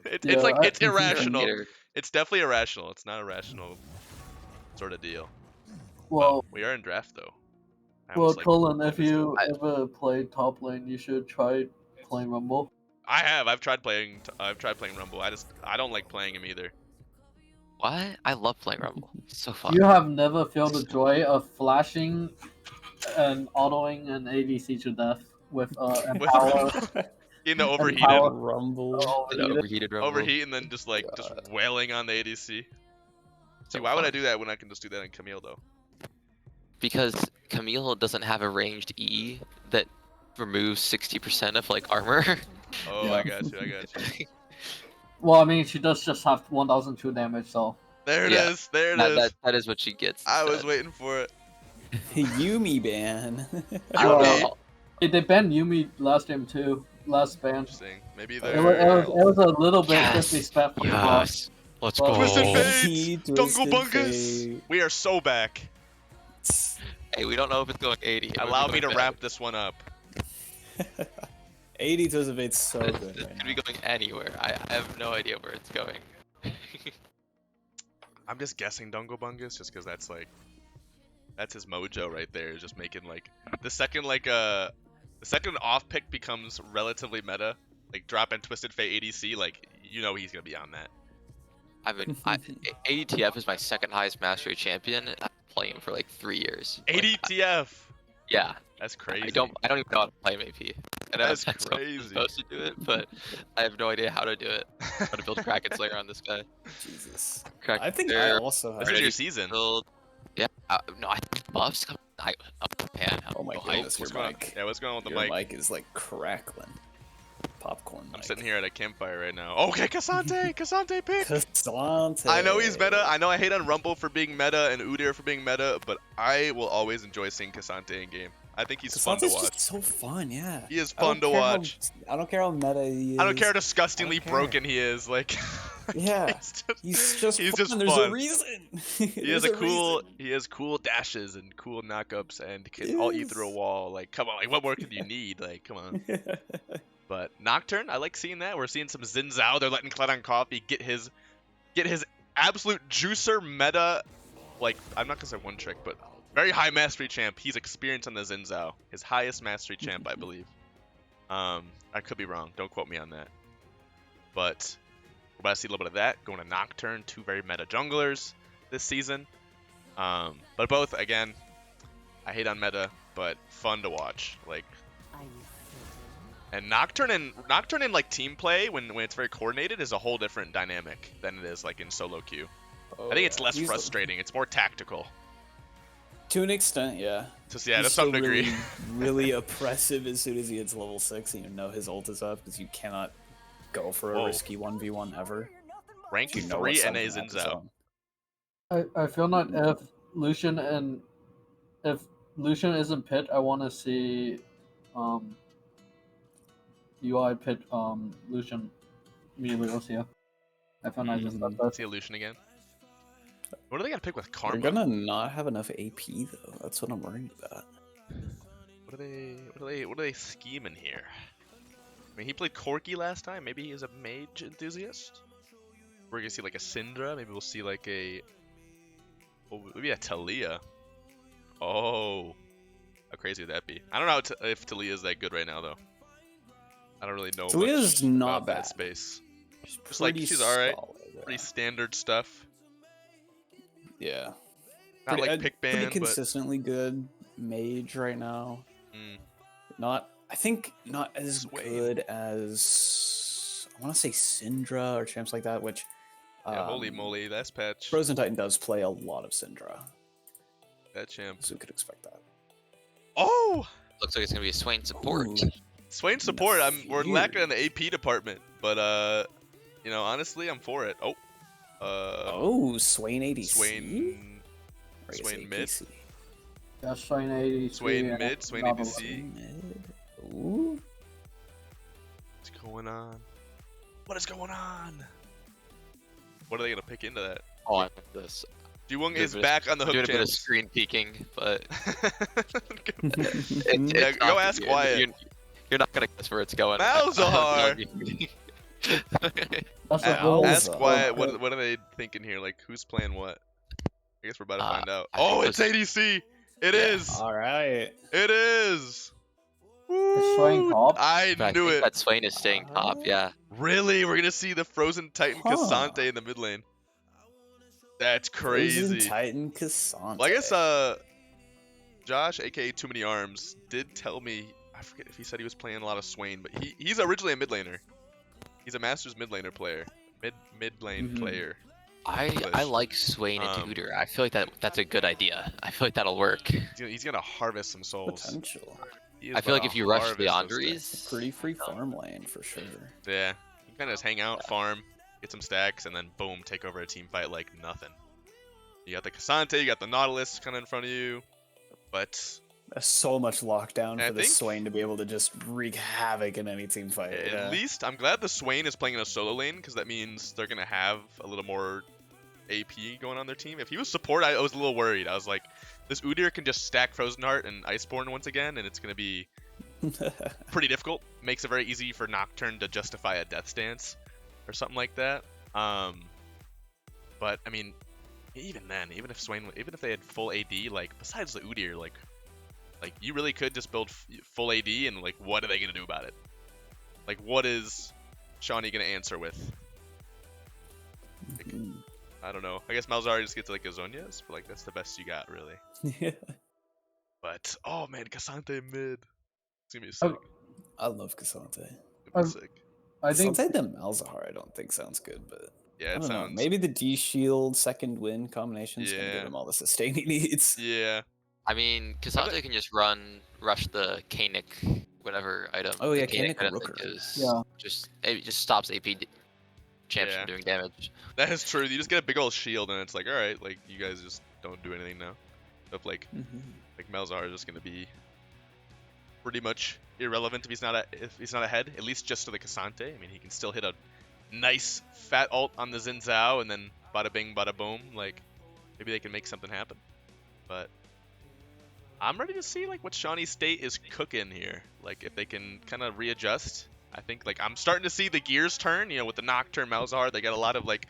It's Yeah, like I- it's irrational. Hater. It's definitely irrational. It's not a rational sort of deal. Well, We are in draft though. I well, almost, like, Colin, if missed it. you ever play top lane, you should try playing Rumble. I have. I've tried playing Rumble. I don't like playing him either. What? I love playing Rumble. It's so fun. You have never felt the joy of flashing and autoing an ADC to death with With Empower. in the overheated, Empower- Rumble. An overheated Rumble. overheat, and then just like just wailing on the ADC. See, why would I do that when I can just do that in Camille though? Because Camille doesn't have a ranged E that removes 60% of like armor. Oh, Yeah. I got you. Well, I mean, she does just have 1002 damage, so. There it Yeah. is. There it is. that is what she gets. I was instead. waiting for it. Yumi ban. I don't Well, know. They banned Yumi last game too. Last ban. Interesting. Maybe It they're was a little bit Yes. disrespectful. Yes. Let's Well, go. Twisted Oh. Fates, Twisted Dungle Bungus. Fate. We are so back. Hey, we don't know if it's going 80. It might be Allow me going to bad. wrap this one up. 80 Twisted Fate's so This good right could now. be going anywhere. I have no idea where it's going. I'm just guessing Dungle Bungus just because that's his mojo right there. Is just making like the second off pick becomes relatively meta, like dropping Twisted Fate ADC, like you know he's gonna be on that. I've been ADTF is my second highest mastery champion. And I've been playing him for like 3 years. Like, 80 TF. yeah. That's crazy. I don't even know how to play AP. And That's I'm crazy. supposed to do it, but I have no idea how to do it. How to build Kraken Slayer on this guy. Jesus. Kraken I think I Slayer, also This have. is your season. build. Yeah. No, I have buffs coming. Man, Oh my no, goodness, your What's going on? mic. Yeah, what's going on with the Your mic? mic is like crackling. Popcorn mic. I'm sitting here at a campfire right now. Okay, Cassante pick. Cassante. I know he's meta. I know I hate on Rumble for being meta and Udyr for being meta, but I will always enjoy seeing Cassante in game. I think he's fun to Cassante's watch. just so fun, yeah. He is I don't fun to care how- watch. I don't care how meta he is. I don't care how disgustingly I don't care. broken he is. Like, Yeah. he's He's just He's fun. just There's fun. a reason. he has cool dashes and cool knockups and can all eat through a Yes. wall. Like, come on, like what more could you need? Like, come on. But Nocturne, I like seeing that. We're seeing some Xin Zhao. They're letting Cloud on Coffee get his absolute juicer meta. Like, I'm not gonna say one trick, but very high mastery champ. He's experienced on the Xin Zhao. His highest mastery champ, I believe. I could be wrong. Don't quote me on that. But we're about to see a little bit of that. Going to Nocturne, 2 very meta junglers this season. But both, again, I hate on meta, but fun to watch. Like, and Nocturne in like team play when it's very coordinated is a whole different dynamic than it is like in solo queue. I think it's less frustrating. It's more tactical. To an extent, yeah. Just yeah, He's to some still degree. Really, really oppressive as soon as he hits level 6 and you know his ult is up because you cannot go for a Whoa. risky 1v1 ever. Rank You know 3 what's NA something Xin happens Zhao. on. I feel like if Lucian isn't pit, I want to see UI pit Lucian immediately Lucia. I feel like just that. See Illusion again. What do they gotta pick with Karma? They're gonna not have enough AP though. That's what I'm worried about. What are they scheming here? I mean, he played Corki last time. Maybe he's a mage enthusiast. We're gonna see like a Syndra. Maybe we'll see like a maybe a Talia. Oh, how crazy would that be? I don't know if Talia is that good right now though. I don't really know. Talia's much not about that bad. space. She's Just like pretty she's alright. solid, yeah. Pretty standard stuff. Yeah. Not like Pretty pick ban, pretty consistently good mage right now. Mm. I think not as Sway. good as I want to say Syndra or champs like that, which Yeah, holy moly, that's patch. Frozen Titan does play a lot of Syndra, That champ. so we could expect that. Oh! Looks like it's gonna be a Swain support. Ooh. Swain support. We're lacking in the Fears. AP department, but you know, honestly, I'm for it. Oh. Oh, Swain ADC. Swain. Or I guess Swain mid. APC. Yeah, Swain ADC. Swain and mid. Swain another ADC. Mid. Ooh. What's going on? What is going on? What are they gonna pick into that? Oh, I like this. Jiwung Doing is a bit back on the Doing hook a bit of champs. screen peeking, but Yeah, it's go not- ask Wyatt. You're not gonna guess where it's going. Malzahar! That's a Al- whole- Ask Wyatt, okay. what are they thinking here? Like, who's playing what? I guess we're about to find out. I think Oh, it's those- ADC! It is! All right. It is! Is Swain Woo! top? I But I knew think it! that Swain is staying top. Yeah. Really? We're gonna see the Frozen Titan Huh. Cassante in the mid lane. That's Frozen crazy. Titan Cassante. Well, I guess Josh, aka Too Many Arms, did tell me. I forget if he said he was playing a lot of Swain, but he's originally a mid laner. He's a Masters mid laner player, mid lane Mhm. player. I English. like Swain into Um, Udyr. I feel like that's a good idea. I feel like that'll work. He's gonna harvest some souls. Potential. He is I feel like gonna if you rush the harvest those Andres, stacks. Pretty free farm lane for sure. Yeah, you can kind of just hang out, farm, get some stacks, and then boom, take over a team fight like nothing. You got the Cassante, you got the Nautilus kind of in front of you, but There's so much lockdown I for the think- Swain to be able to just wreak havoc in any team fight. at yeah. least I'm glad the Swain is playing in a solo lane because that means they're gonna have a little more AP going on their team. If he was support, I was a little worried. I was like, this Udyr can just stack Frozen Heart and Iceborne once again, and it's gonna be pretty difficult. Makes it very easy for Nocturne to justify a death stance or something like that. But I mean, even then, even if they had full AD, like besides the Udyr, like you really could just build full AD, and like, what are they gonna do about it? Like, what is Shawnee gonna answer with? Mhm. I don't know. I guess Malzahar just gets like a Zonias, but like that's the best you got, really. Yeah. But oh man, Cassante mid. It's gonna be sick. I love Cassante. It's gonna be sick. I think Cassante the Malzahar I don't think sounds good, but Yeah, I it don't know. sounds. Maybe the D Shield second win combination is gonna Yeah. give him all the sustain he needs. Yeah. I mean, Cassante can just rush the Kanik, whatever item. Oh, yeah, the Kanik Kanik item that Rooker. gives- Yeah. It just stops AP champs Yeah. from doing damage. That is true. You just get a big old shield, and it's like, all right, like you guys just don't do anything now. But like Malzahar is just gonna be pretty much irrelevant if he's not ahead. At least just to the Cassante. I mean, he can still hit a nice fat ult on the Xin Zhao, and then bada bing, bada boom. Like maybe they can make something happen. But I'm ready to see like what Shawnee State is cooking here. Like if they can kind of readjust. I think like I'm starting to see the gears turn. You know, with the Nocturne Malzahar, they got a lot of like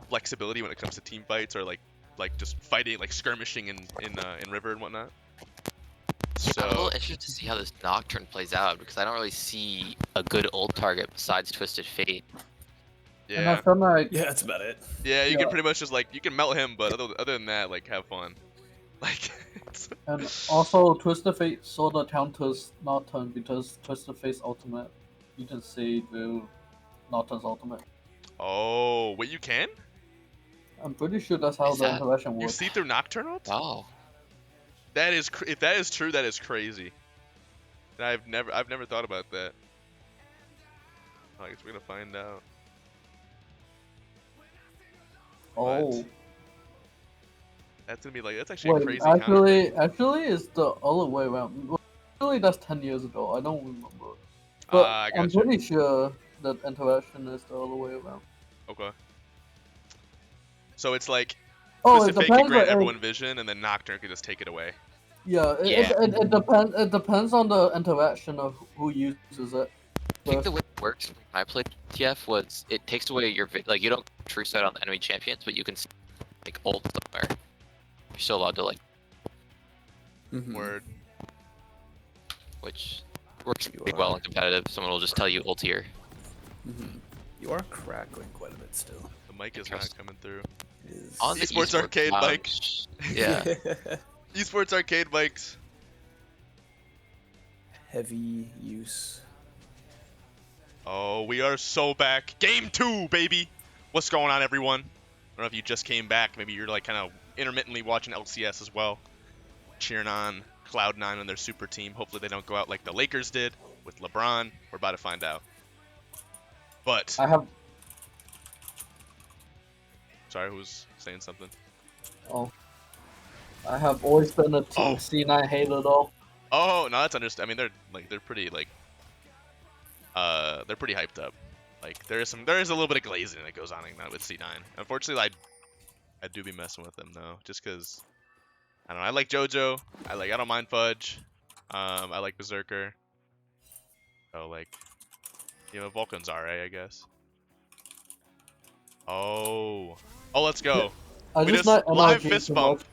flexibility when it comes to team fights or like just fighting, like skirmishing in river and whatnot. I'm a little So interested to see how this Nocturne plays out because I don't really see a good ult target besides Twisted Fate. And I yeah, feel like Yeah, that's about it. yeah, you Yeah. can pretty much just like you can melt him, but other than that, like have fun. Like and also Twisted Fate saw the counters Nocturne because Twisted Fate's ultimate you can see the Nocturne's ultimate. oh wait, you can? I'm pretty sure that's how Is the that- interaction You works. see through Nocturne? Oh, That is if that is true, that is crazy. I've never thought about that. I guess we're gonna find out. Oh, What? That's gonna be like that's actually a wait, crazy counter. actually, it's the other way around. Well, actually, that's 10 years ago. I don't remember. But I I'm gotcha. pretty sure that interaction is the other way around. Okay. So it's like Oh, Twisted it Fate can depends. grant on- everyone vision, and then Nocturne can just take it away. Yeah, Yeah. it depends. It depends on the interaction of who uses it. I think But the way it works when I played TF was it takes away your like you don't true sight on the enemy champions, but you can see, like ult somewhere. You're still allowed to like, Mhm. Word. which works You pretty are. well in competitive. Someone will just tell you ult here. Mhm. You are crackling quite a bit still. The mic is not Interesting. coming through. It is. On the Esports arcade mic. lounge, Yeah. Esports arcade mics. Heavy use. Oh, we are so back. Game 2, baby. What's going on, everyone? I don't know if you just came back. Maybe you're like kind of intermittently watching LCS as well, cheering on Cloud9 and their super team. Hopefully they don't go out like the Lakers did with LeBron. We're about to find out. But I have. sorry, who was saying something? Oh. I have always been a Oh. C9 hater though. Oh, no, that's understood. I mean, they're pretty they're pretty hyped up. Like there is a little bit of glazing that goes on in that with C9. Unfortunately, I do be messing with them though, just because I don't know. I like JoJo. I don't mind Fudge. I like Berserker. So like, you know, Vulcan's alright, I guess. Oh, let's go. I We just just not live MLG fist too bump.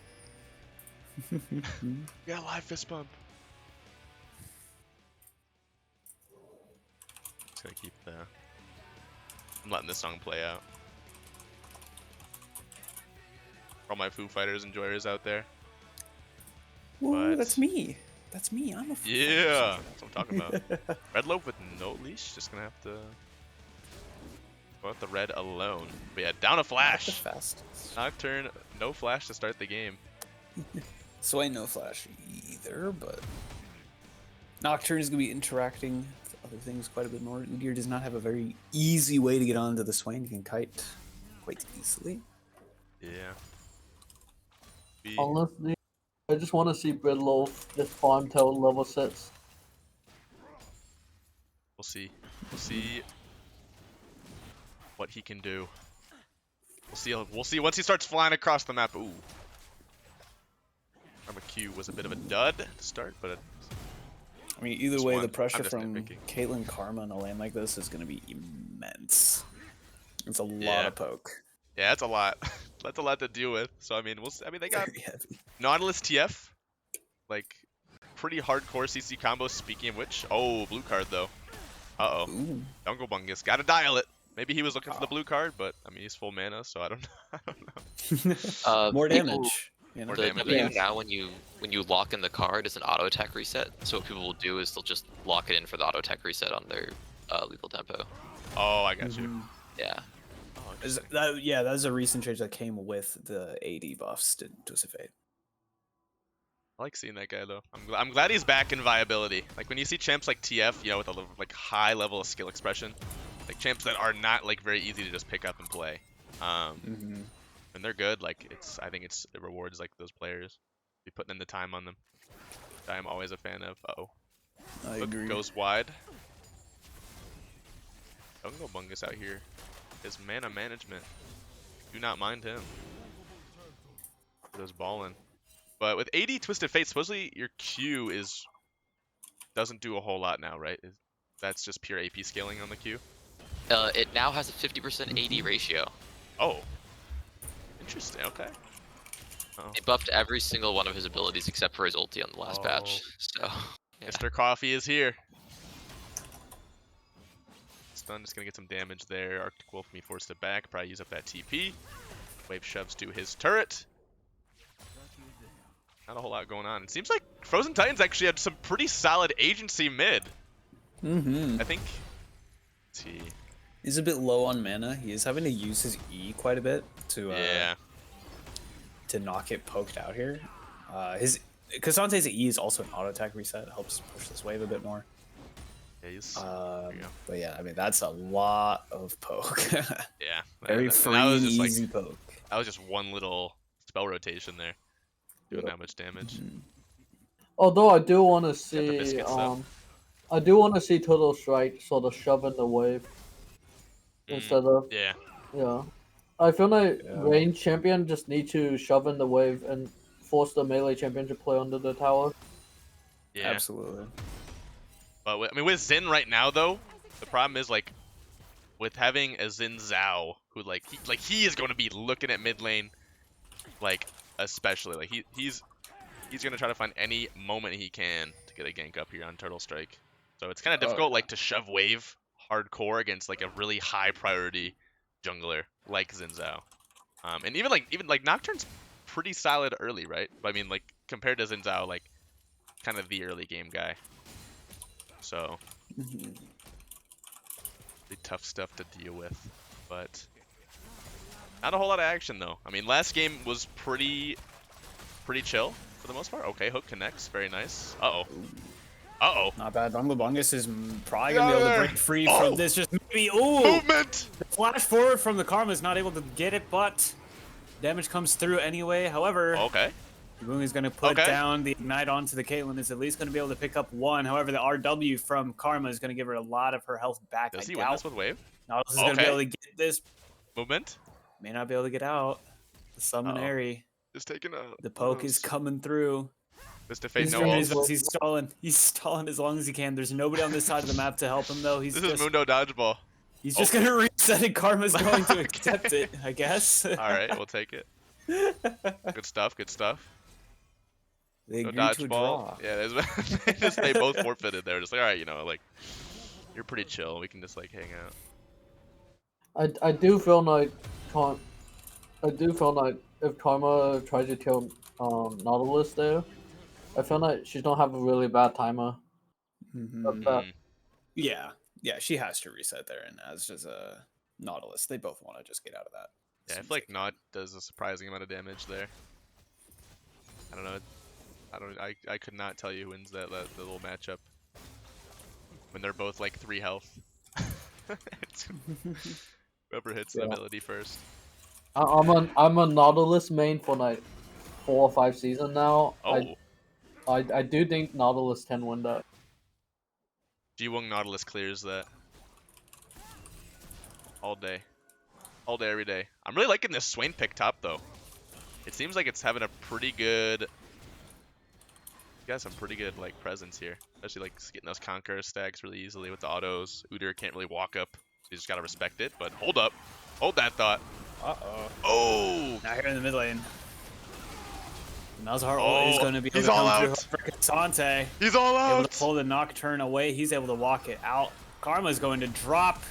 much. Yeah, live fist bump. Just gonna keep the. I'm letting this song play out. For all my Foo Fighters enjoyers out there. Ooh, But- that's me. That's me. I'm a Foo Yeah, Fighters. that's what I'm talking about. Red Loaf with no leash, just gonna have to go out the red alone. But yeah, down a Not the flash. fastest. Nocturne, no flash to start the game. Sway no flash either, but Nocturne is going to be interacting with other things quite a bit more. Udyr does not have a very easy way to get onto the Swain. He can kite quite easily. Yeah. Honestly, I just want to see Breadloaf just farm till level 6. We'll see. We'll see what he can do. We'll see once he starts flying across the map. Ooh. Armor Q was a bit of a dud to start, but I mean, either Just way, one. the pressure I'm just from nitpicking. Caitlyn Karma in a lane like this is going to be immense. It's a lot Yeah. of poke. yeah, that's a lot. That's a lot to deal with. So I mean, they got Very heavy. Nautilus TF, like pretty hardcore CC combos. Speaking of which, oh, blue card though. Uh oh, Ooh. Jungle Bungus, gotta dial it. Maybe he was looking for the blue card, but I mean he's full mana, so I don't know. More People- damage. You know? More The damage, W I guess. now, when you lock in the card, is an auto attack reset. So what people will do is they'll just lock it in for the auto attack reset on their lethal tempo. Oh, I got you. Mhm. Yeah. Oh, Is interesting. that, yeah, that was a recent change that came with the AD buffs to Dusifade. I like seeing that guy though. I'm glad he's back in viability. Like when you see champs like TF, you know, with a like high level of skill expression, like champs that are not like very easy to just pick up and play. When they're good, like I think it rewards like those players. Be putting in the time on them. I'm always a fan of. Uh-oh. I Hook agree. goes wide. Jungle Bungus out here. His mana management. Do not mind him. Those balling. But with AD Twisted Fate, supposedly your Q doesn't do a whole lot now, right? That's just pure AP scaling on the Q. It now has a 50% AD ratio. Oh. Interesting, okay. Oh. They buffed every single one of his abilities except for his ulti on the last patch. So, yeah. Mr. Coffee is here. Stun, just gonna get some damage there. Arctic Wolf me forced it back. Probably use up that TP. Wave shoves to his turret. Not a whole lot going on. It seems like Frozen Titans actually had some pretty solid agency mid. I think. Let's see. He's a bit low on mana. He is having to use his E quite a bit to Yeah. to not get poked out here. His Casante's E is also an auto attack reset. It helps push this wave a bit more. Yeah, he's. There you go. But yeah, I mean that's a lot of poke. Yeah. Very and free that was and just easy like poke. that was just one little spell rotation there, doing that much damage. Although I do want to the see, biscuits, though. I do want to see Turtle Strike sort of shove in the wave instead of Yeah. yeah. I feel like Yeah. range champion just need to shove in the wave and force the melee champion to play under the tower. Yeah. Absolutely. But I mean, with Xin right now though, the problem is like with having a Xin Zhao who he is going to be looking at mid lane, like especially like he's gonna try to find any moment he can to get a gank up here on Turtle Strike. So it's kind of difficult like to shove wave hardcore against like a really high priority jungler like Xin Zhao. And even like Nocturne's pretty solid early, right? But I mean like compared to Xin Zhao, like kind of the early game guy. So tough stuff to deal with, but not a whole lot of action though. I mean, last game was pretty chill for the most part. Okay, hook connects, very nice. Uh-oh. Not bad. Bungus is probably gonna be able to break free from this. Just maybe. Ooh! Movement! The flash forward from the Karma is not able to get it, but damage comes through anyway. However, Okay. Boom is gonna put down the Ignite onto the Caitlyn. Is at least gonna be able to pick up one. However, the RW from Karma is gonna give her a lot of her health back. Does he win this with wave? Nautilus is gonna be able to get this. Movement? May not be able to get out. The summon Airy. Just taking a. The poke is coming through. Mr. Fate, He's no doing ults. his best. He's stalling. He's stalling as long as he can. There's nobody on this side of the map to help him though. He's This just, is Mundo dodgeball. He's just gonna reset and Karma's going to accept it, I guess. All right, we'll take it. Good stuff. Good stuff. They No agreed to a draw. dodgeball. Yeah, they both forfeited. They were just like, all right, you know, like you're pretty chill. We can just like hang out. I do feel like if Karma tries to kill Nautilus there, I feel like she's gonna have a really bad timer. Yeah, she has to reset there, and as does Nautilus. They both want to just get out of that. Yeah, I feel like Naut does a surprising amount of damage there. I don't know. I could not tell you who wins that little matchup when they're both like 3 health. Whoever hits the ability first. I'm a Nautilus main for like 4 or 5 seasons now. I do think Nautilus can win that. G1 Nautilus clears that all day, every day. I'm really liking this Swain pick top though. It seems like it's having a pretty good. Got some pretty good like presence here, especially like getting those Conqueror stacks really easily with the autos. Udyr can't really walk up, so you just gotta respect it. But hold up, hold that thought. Oh! Now here in the mid lane. Malzahar is going to be able to come through for Cassante. He's all out! Able to pull the Nocturne away. He's able to walk it out. Karma's going to drop.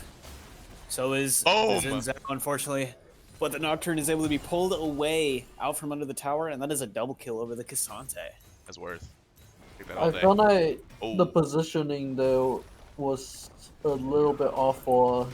So is Zinzao, unfortunately. But the Nocturne is able to be pulled away out from under the tower, and that is a double kill over the Cassante. That's worth. I felt like the positioning though was a little bit off for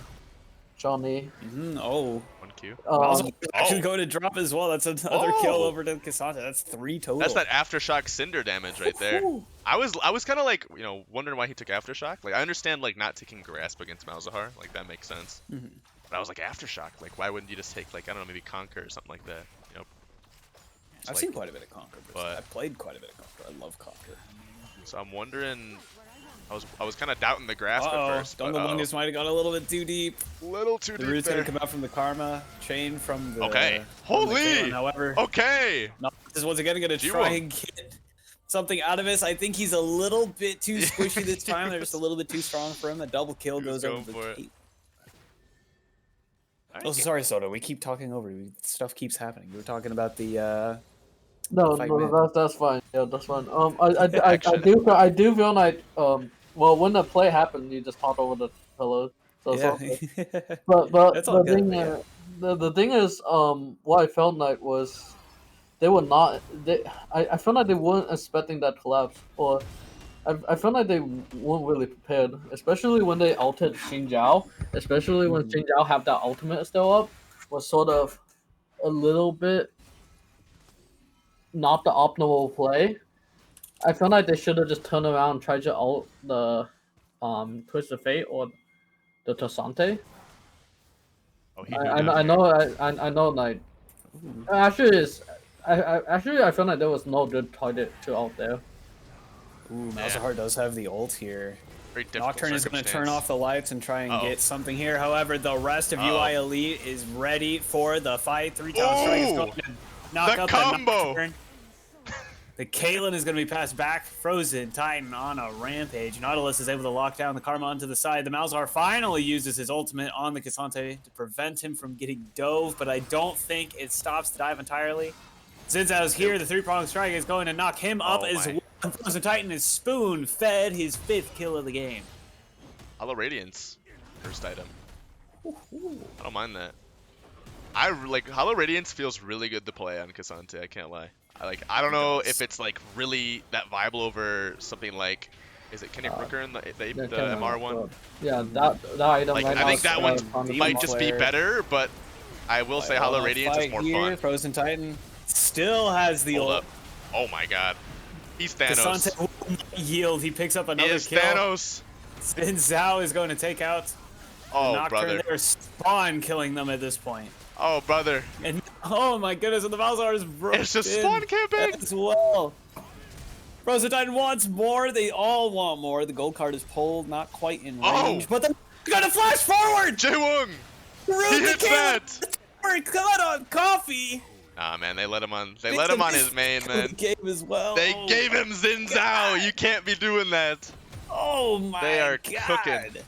Shawnee. Oh. 1Q. Actually going to drop as well. That's another kill over to Cassante. That's 3 total. That's that Aftershock Cinder damage right there. I was kind of like, you know, wondering why he took Aftershock. Like, I understand like not taking Grasp against Malzahar. Like, that makes sense. But I was like, Aftershock. Like, why wouldn't you just take like, I don't know, maybe Conquer or something like that? You know. I've seen quite a bit of Conquer, but I've played quite a bit of Conquer. I love Conquer. So I'm wondering. I was kind of doubting the Grasp at first. Bungus might have gone a little bit too deep. Little too deep. The root's gonna come out from the Karma chain from the. Holy. However. Okay. This is once again gonna try and get something out of this. I think he's a little bit too squishy this time. They're just a little bit too strong for him. The double kill goes over the Kate. Oh, sorry, Soda. We keep talking over you. Stuff keeps happening. We were talking about the. No, that's fine. Yeah, that's fine. I do feel like well, when the play happened, you just talk over the pillow. So but the thing is, what I felt like was they were not. I felt like they weren't expecting that collapse, or I felt like they weren't really prepared, especially when they ulted Xin Zhao. Especially when Xin Zhao have that ultimate still up, was sort of a little bit not the optimal play. I felt like they should have just turned around and tried to ult the Twist of Fate or the Cassante. I know like actually I feel like there was no good target to ult there. Ooh, Malzahar does have the ult here. Nocturne is going to turn off the lights and try and get something here. However, the rest of UI Elite is ready for the fight. 3-town strike is going to knock out the Nocturne. The Caitlyn is going to be passed back. Frozen Titan on a rampage. Nautilus is able to lock down the Karma onto the side. The Malzahar finally uses his ultimate on the Cassante to prevent him from getting dove, but I don't think it stops the dive entirely. Zinzao's here. The 3-pronged strike is going to knock him up as well. Frozen Titan is spoon-fed his 5th kill of the game. Hollow Radiance. First item. I don't mind that. Hollow Radiance feels really good to play on Cassante, I can't lie. I don't know if it's like really that viable over something like Is it Kenny Brooker in the Yeah, MR one? Yeah, that item Like right I now. think that one Demon might just be Flare. better, but I will say Hollow Radiance is more fun. Frozen Titan still has the Hold ult. up. Oh my god. He's Thanos. Cassante will not yield. He picks up He another is kill. Thanos. Xin Zhao is going to take out the Oh Nocturne. brother. They're spawn killing them at this point. Oh brother. And oh my goodness, and the Malzahar is broken It's just spawn camping. as well. Frozen Titan wants more. They all want more. The gold card is pulled, not quite in range, but then gonna flash forward. Jaewong. Rude He the hits game that. cut on coffee. Nah, man, they let him on. They let him on his main, man. The game as well. They gave him Xin Zhao. You can't be doing that. Oh my They are god. cooking.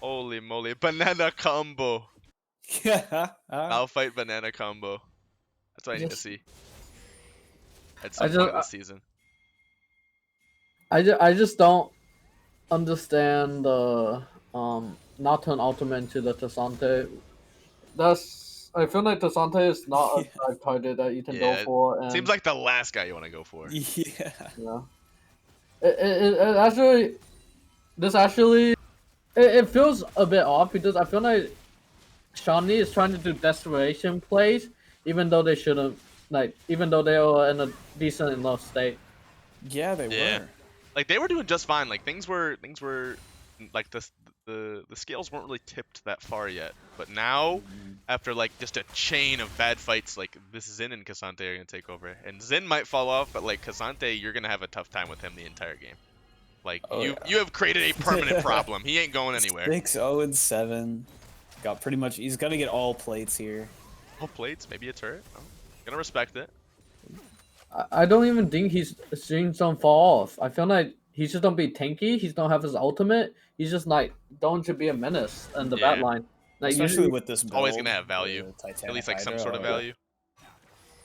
Holy moly. Banana combo. Yeah. I'll fight banana combo. That's what I need to Just- see. At some point this season. I just don't understand the Nocturne ultimate into the Cassante. I feel like Cassante is not a dive target that you can Yeah, go for. And, Seems like the last guy you want to go for. Yeah. yeah. It actually, this actually, it feels a bit off because I feel like Shawnee is trying to do desperation plays, even though they shouldn't. Like, even though they were in a decent enough state. Yeah, they Yeah. were. Like they were doing just fine. Like things were like the scales weren't really tipped that far yet. But now, after like just a chain of bad fights, like this Xin and Cassante are gonna take over. And Xin might fall off, but like Cassante, you're gonna have a tough time with him the entire game. Like you have created a permanent problem. He ain't going anywhere. 6-0-7. Got pretty much. He's gonna get all plates here. All plates, maybe a turret. Oh, gonna respect it. I don't even think he's seeing some fall off. I feel like he just don't be tanky. He don't have his ultimate. He's just like don't to be a menace in the Yeah. back line. Like Especially usually, with this build, Always gonna have value. the Titanic At least like some Hydra, sort of value.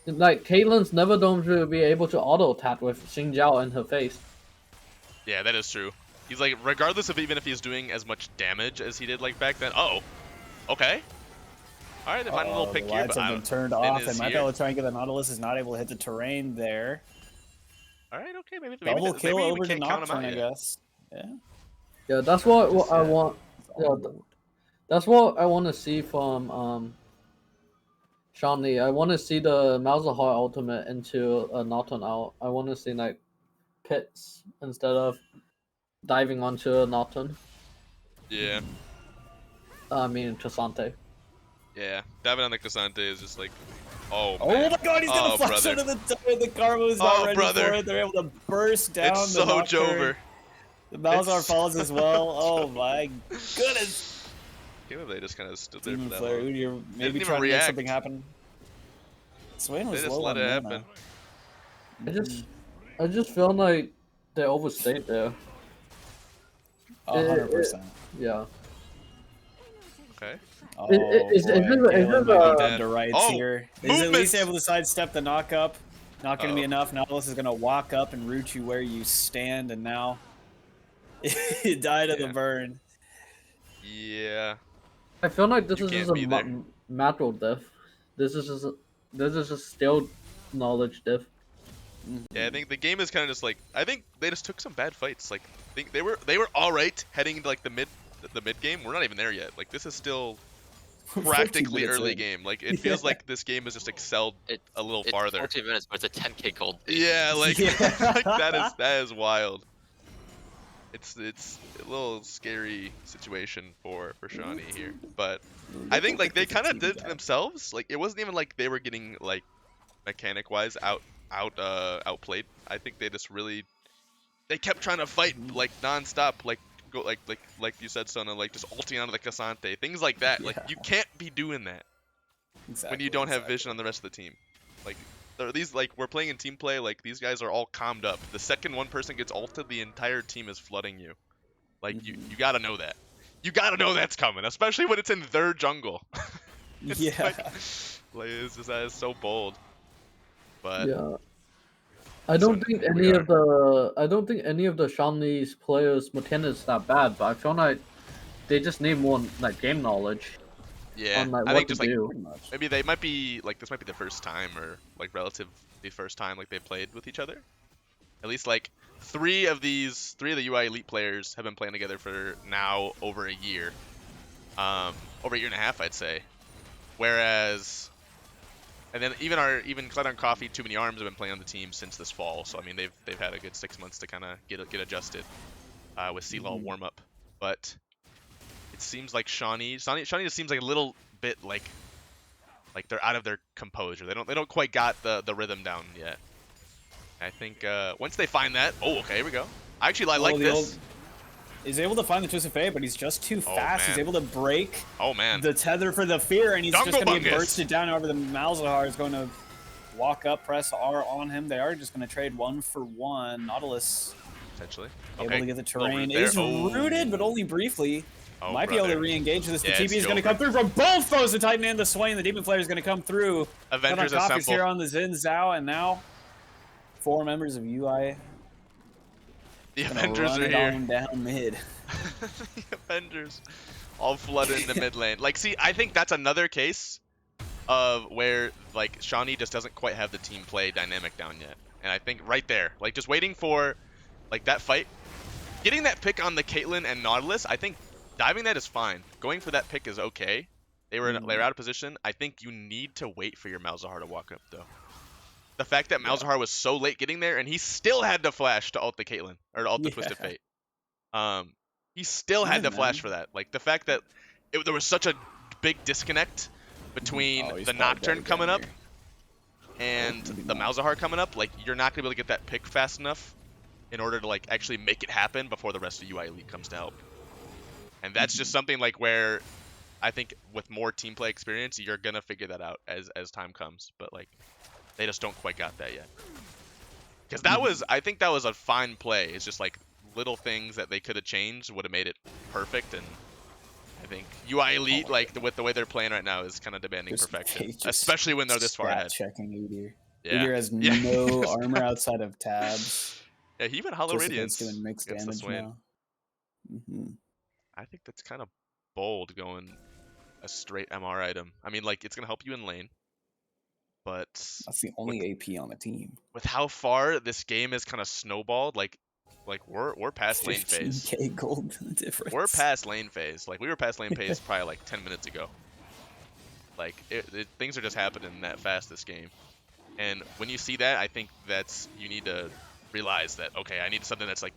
like Caitlyn's never going to be able to auto attack with Xing Jiao in her face. Yeah, that is true. He's like, regardless of even if he's doing as much damage as he did like back then. Oh, okay. All right, they find a little pick the here, lights but have I been don't. turned Finn off, is and my here. fellow trying to get the Nautilus is not able to hit the terrain there. All right, okay, maybe Double maybe kill we over to can't count him Nocturne, out I yet. guess. Yeah. Yeah, that's what I sad. want. Yeah, that's what I want to see from Shawnee. I want to see the Malzahar ultimate into a Nocturne out. I want to see like pits instead of diving onto a Nocturne. Yeah, I mean Cassante. yeah. Diving on the Cassante is just like, oh Oh man. my god, he's gonna Oh, flash brother. into the turret. The Karma is not Oh, ready brother. for it. They're able to burst down It's the so Nocturne. Jover. The Malzahar It's falls so as well. Oh Jover. my goodness. Can't believe they just kind of stood there Demon for that Flare, long. you're maybe even trying to make react. something happen. Swain was They just low let on it mana. happen. I just feel like they overstayed there. 100%. Yeah. Okay. Oh, Is boy. it Galen might a- be dead to rights Oh, here. He's at movement! least able to sidestep the knock up. Not going to be Uh-oh. enough. Nautilus is going to walk up and root you where you stand, and now he died of the Yeah. burn. Yeah. I feel like this You is can't just be a there. macro diff. This is just still knowledge diff. Yeah, I think the game is kind of just like, I think they just took some bad fights. Like, I think they were all right heading into like the mid game. We're not even there yet. Like this is still 14 practically minutes early in. game. Like it feels Yeah. like this game has just excelled It, a little it's farther. 14 minutes, but it's a 10k gold. Yeah, like, Yeah. like that is wild. It's a little scary situation for Shawnee here, but I think like they kind of did it to themselves. Like it wasn't even like they were getting like mechanic wise outplayed. I think they just really they kept trying to fight like nonstop, like go like you said, Sona, like just ulting onto the Cassante, things like that. Like Yeah. you can't be doing that when you don't have vision on the rest of the team. Like there are these like we're playing in team play, like these guys are all calmed up. The second one person gets ulted, the entire team is flooding you. Like you gotta know that. You gotta know that's coming, especially when it's in their jungle. It's Yeah. like it's just that is so bold. But Yeah. I don't think here we any are. of the Shawnee's players' mechanics is that bad, but I feel like they just need more like game knowledge yeah, on like I what think to just like do. Pretty much. maybe they might be like this might be the first time or like relative the first time like they played with each other. At least like three of the UI Elite players have been playing together for now over a year. Over a year and a half, I'd say. Whereas, and then even Cloud and Coffee, Too Many Arms have been playing on the team since this fall. So I mean, they've had a good 6 months to kind of get adjusted with CLoL warm up. But it seems like Shawnee just seems like a little bit like they're out of their composure. They don't quite got the rhythm down yet. I think once they find that, okay, here we go. Actually, I like this. He's able to find the Twisted Fate, but he's just too fast. He's able to break the tether for the fear, and he's just going to get bursted down over the Malzahar is going to walk up, press R on him. They are just going to trade 1 for 1. Nautilus potentially able to get the terrain. Is rooted, but only briefly. Might be able to re-engage this. The TP is going to come through from both foes, the Titan and the Swain. The Demon Player is going to come through. Avengers assemble here on the Xin Zhao, and now 4 members of UI. The Avengers are here. Down mid. The Avengers all flooded into mid lane. Like, see, I think that's another case of where, like, Shawnee just doesn't quite have the team play dynamic down yet. And I think right there, like, just waiting for, like, that fight. Getting that pick on the Caitlyn and Nautilus, I think diving that is fine. Going for that pick is okay. They were out of position. I think you need to wait for your Malzahar to walk up, though. The fact that Malzahar was so late getting there, and he still had to flash to ult the Caitlyn, or to ult the Twisted Fate. He still had to flash for that. Like, the fact that there was such a big disconnect between the Nocturne coming up and the Malzahar coming up, like, you're not going to be able to get that pick fast enough in order to, like, actually make it happen before the rest of UI Elite comes to help. And that's just something, like, where I think with more team play experience, you're going to figure that out as time comes. But, like, they just don't quite got that yet. Because I think that was a fine play. It's just like little things that they could have changed would have made it perfect. And I think UI Elite, with the way they're playing right now, is kind of demanding perfection, especially when they're this far ahead. Checking Udyr. Yeah. Udyr has no armor outside of tabs. Yeah, he even Hollow Radiance doing mixed damage now. I think that's kind of bold going a straight MR item. I mean, like, it's gonna help you in lane. But that's the only AP on the team. With how far this game is kind of snowballed, like we're past lane phase. 15K gold difference. We're past lane phase. Like, we were past lane phase probably like 10 minutes ago. Like, things are just happening that fast this game. And when you see that, I think you need to realize that, okay, I need something that's like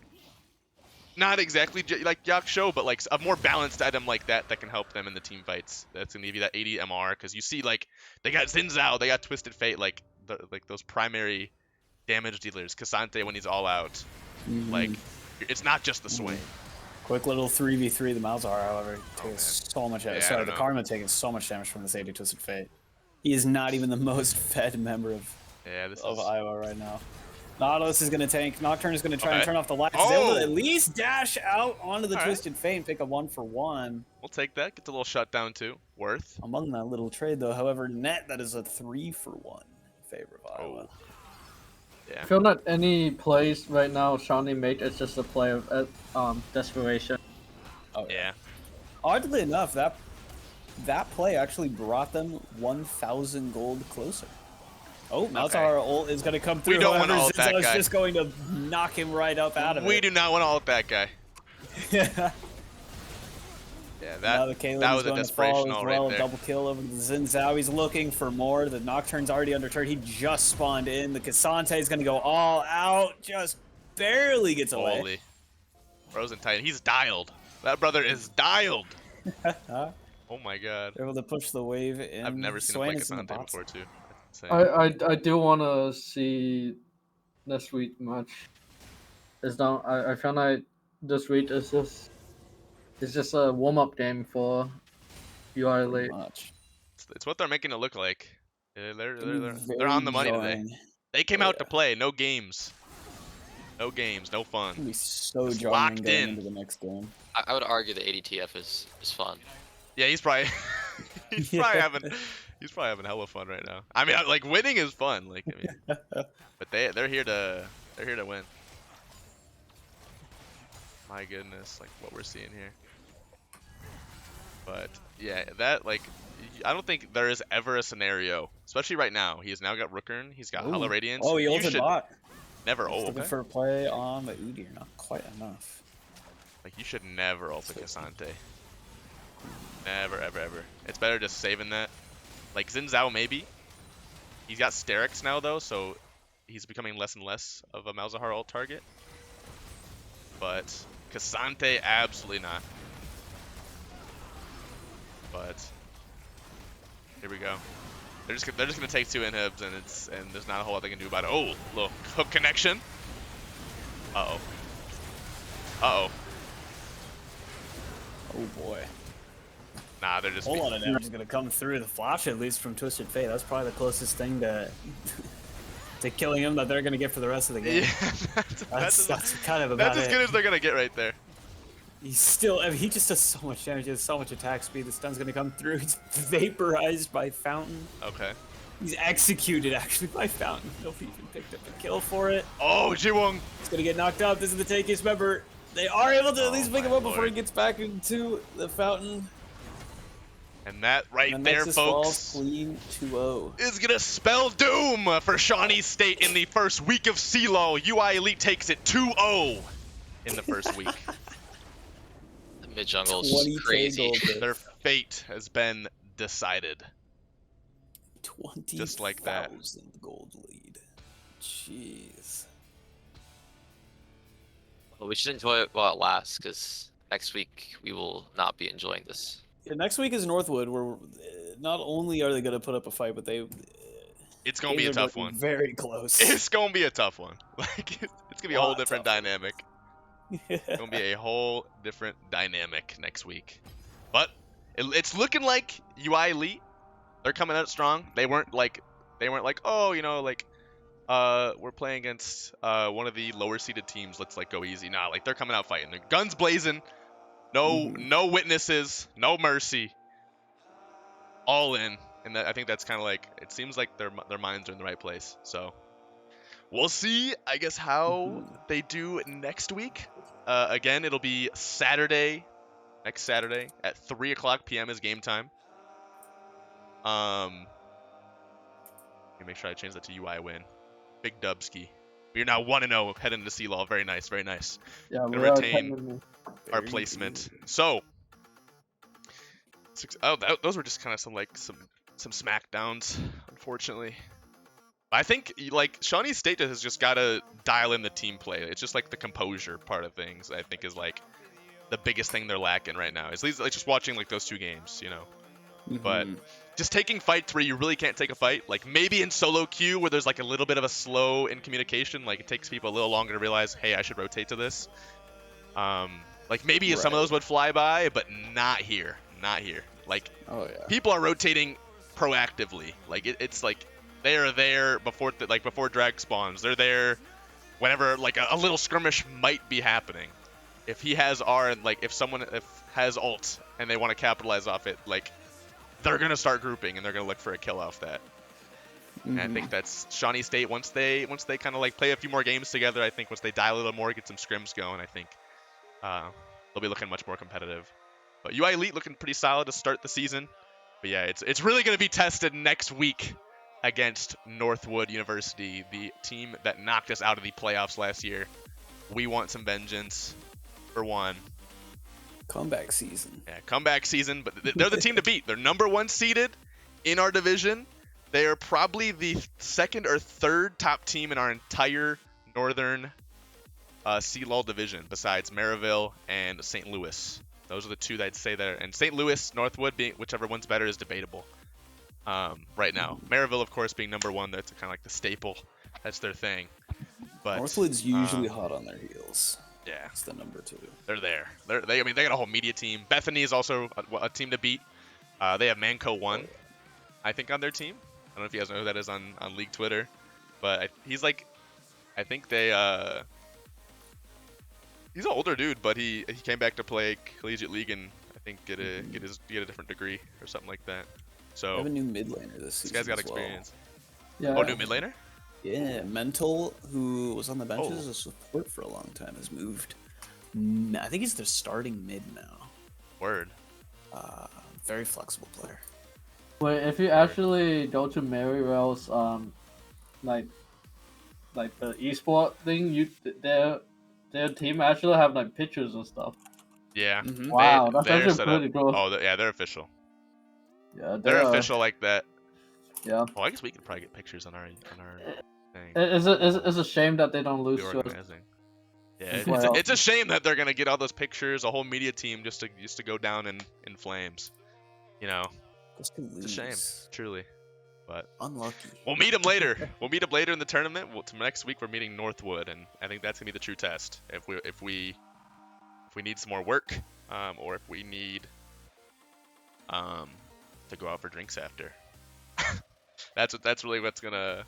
not exactly like Yaksho, but like a more balanced item like that can help them in the team fights. That's gonna give you that 80 MR, because you see, like, they got Xin Zhao, they got Twisted Fate, like those primary damage dealers. Cassante when he's all out, like, it's not just the Swain. Quick little 3v3. The Malzahar, however, takes so much damage. Sorry, the Karma taking so much damage from this 80 Twisted Fate. He is not even the most fed member of Iowa right now. Nautilus is going to tank. Nocturne is going to try and turn off the lights. He's able to at least dash out onto the Twisted Fate and pick a 1 for 1. We'll take that. Gets a little shutdown too. Worth. Among that little trade, though, however, net, that is a 3 for 1 in favor of Iowa. I feel that any plays right now Shawnee made is just a play of desperation. Oh, yeah. Oddly enough, that play actually brought them 1,000 gold closer. Oh, Malzahar ult is going to come through. We don't want to ult that guy. Just going to knock him right up out of it. We do not want to ult that guy. Yeah. Yeah, that was a desperation ult right there. Double kill over the Xin Zhao. He's looking for more. The Nocturne's already under turret. He just spawned in. The Cassante is going to go all out. Just barely gets away. Holy. Frozen Titan. He's dialed. That brother is dialed. Oh my god. They're able to push the wave in. I've never seen him play Cassante before, too. I do want to see this week match. I found like this week is just a warm up game for UI Elite. It's what they're making it look like. Yeah, they're on the money today. They came out to play. No games. No games. No fun. Be so jarring going into the next game. I would argue the ADTF is fun. Yeah, he's probably probably having hella fun right now. I mean, like, winning is fun. Like, I mean, but they're here to win. My goodness, like what we're seeing here. But yeah, that, like, I don't think there is ever a scenario, especially right now. He has now got Rookern. He's got Hollow Radiance. Oh, he ulted bot. Never. Just Oh, looking okay. for a play on the Udyr, not quite enough. Like, you should never ult the Cassante. Never, ever, ever. It's better just saving that. Like, Xin Zhao, maybe. He's got Sterix now, though, so he's becoming less and less of a Malzahar ult target. But Cassante, absolutely not. But here we go. They're just gonna take 2 inhibs, and there's not a whole lot they can do about it. Oh, little hook connection. Uh-oh. Uh-oh. Oh boy. Nah, they're just... A whole lot of damage is gonna come through. The flash, at least from Twisted Fate, that's probably the closest thing to to killing him that they're gonna get for the rest of the game. Yeah, that's kind of about that's as good as they're gonna get right there. He's still, I mean, he just does so much damage. He has so much attack speed. The stun's gonna come through. He's vaporized by Fountain. Okay. He's executed actually by Fountain. Nobody even picked up a kill for it. Oh, Jiwon. He's gonna get knocked out. This is the takeist. Remember, they are able to at least pick him up before he gets back into the Fountain. And that right and there, Nexus folks, falls clean 2-0. is gonna spell doom for Shawnee State in the first week of CLoL. UI Elite takes it 2-0 in the first week. The mid jungle's 20K crazy. gold. Their fate has been decided. 20,000 Just like that. gold lead. Jeez. Well, we should enjoy it while it lasts, because next week we will not be enjoying this. Yeah, next week is Northwood, where not only are they going to put up a fight, but It's gonna be a tough one. Very close. It's gonna be a tough one. Like, it's gonna be a whole different dynamic. It's gonna be a whole different dynamic next week. But it's looking like UI Elite, they're coming out strong. They weren't like, oh, you know, like, we're playing against one of the lower seeded teams. Let's like go easy. Nah, like they're coming out fighting. Their guns blazing. No witnesses. No mercy. All in. And I think that's kind of like, it seems like their minds are in the right place. So we'll see, I guess, how they do next week. Again, it'll be Saturday, next Saturday at 3:00 p.m. is game time. Let me make sure I change that to UI win. Big Dubski. We are now 1-0 heading into CLoL. Very nice, very nice. Yeah, Gonna we are retain technically- our placement. So, those were just kind of some smackdowns, unfortunately. I think like Shawnee State has just got to dial in the team play. It's just like the composure part of things. I think is like the biggest thing they're lacking right now. Is like just watching like those 2 games, you know. But just taking fights where you really can't take a fight, like maybe in solo queue where there's like a little bit of a slow in communication, like it takes people a little longer to realize, hey, I should rotate to this. Like maybe some of those would fly by, but not here. Not here. Like, people are rotating proactively. Like it's like they are there before before drag spawns. They're there whenever like a little skirmish might be happening. If he has R and like if someone has ult and they want to capitalize off it, like they're gonna start grouping and they're gonna look for a kill off that. And I think that's Shawnee State once they kind of like play a few more games together. I think once they dial a little more, get some scrims going, I think they'll be looking much more competitive. But UI Elite looking pretty solid to start the season. But yeah, it's really gonna be tested next week against Northwood University, the team that knocked us out of the playoffs last year. We want some vengeance for one. Comeback season. Yeah, comeback season, but they're the team to beat. They're #1 seeded in our division. They are probably the 2nd or 3rd top team in our entire northern CLoL division, besides Maryville and St. Louis. Those are the 2 that I'd say there. And St. Louis, Northwood, whichever one's better is debatable right now. Maryville, of course, being #1, that's kind of like the staple. That's their thing. But Northwood's usually hot on their heels. Yeah, it's the #2. They're there. They got a whole media team. Bethany is also a team to beat. They have Manco 1, I think, on their team. I don't know if you guys know who that is on League Twitter, but he's like, I think they he's an older dude, but he came back to play Collegiate League and I think get a different degree or something like that. So I have a new mid laner this season. This guy's got as well. experience. Yeah. Oh, new mid laner? Yeah, Mental, who was on the bench as a support for a long time, has moved. I think he's the starting mid now. Word. Very flexible player. Wait, if you actually go to Maryville's like like the esport thing, their team actually have like pictures and stuff. Yeah. Mhm. Wow, that's They're actually set up. pretty cool. Oh, yeah, they're official. Yeah, They're official like that. Yeah. Well, I guess we could probably get pictures on our thing. It's a shame that they don't lose The to us. organizing. Yeah, in it's, playoffs. it's a shame that they're gonna get all those pictures, a whole media team just to go down in flames. You know, Just to it's a shame, lose. truly. But Unlucky. we'll meet them later. We'll meet them later in the tournament. Next week we're meeting Northwood, and I think that's gonna be the true test. If we need some more work, or if we need to go out for drinks after. That's really what's gonna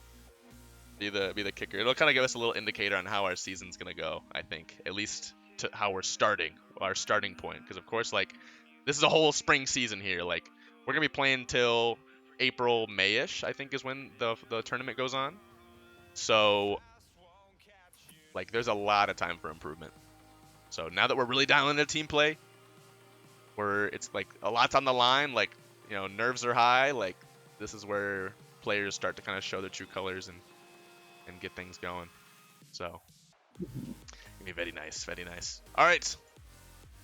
be the kicker. It'll kind of give us a little indicator on how our season's gonna go. I think, at least to how we're starting, our starting point. Because of course, like, this is a whole spring season here. Like, we're gonna be playing till April, May-ish, I think, is when the tournament goes on. So, like, there's a lot of time for improvement. So now that we're really dialing into team play, it's like a lot's on the line. Like, you know, nerves are high. Like, this is where players start to kind of show their true colors and get things going. So, it'll be very nice, very nice. All right.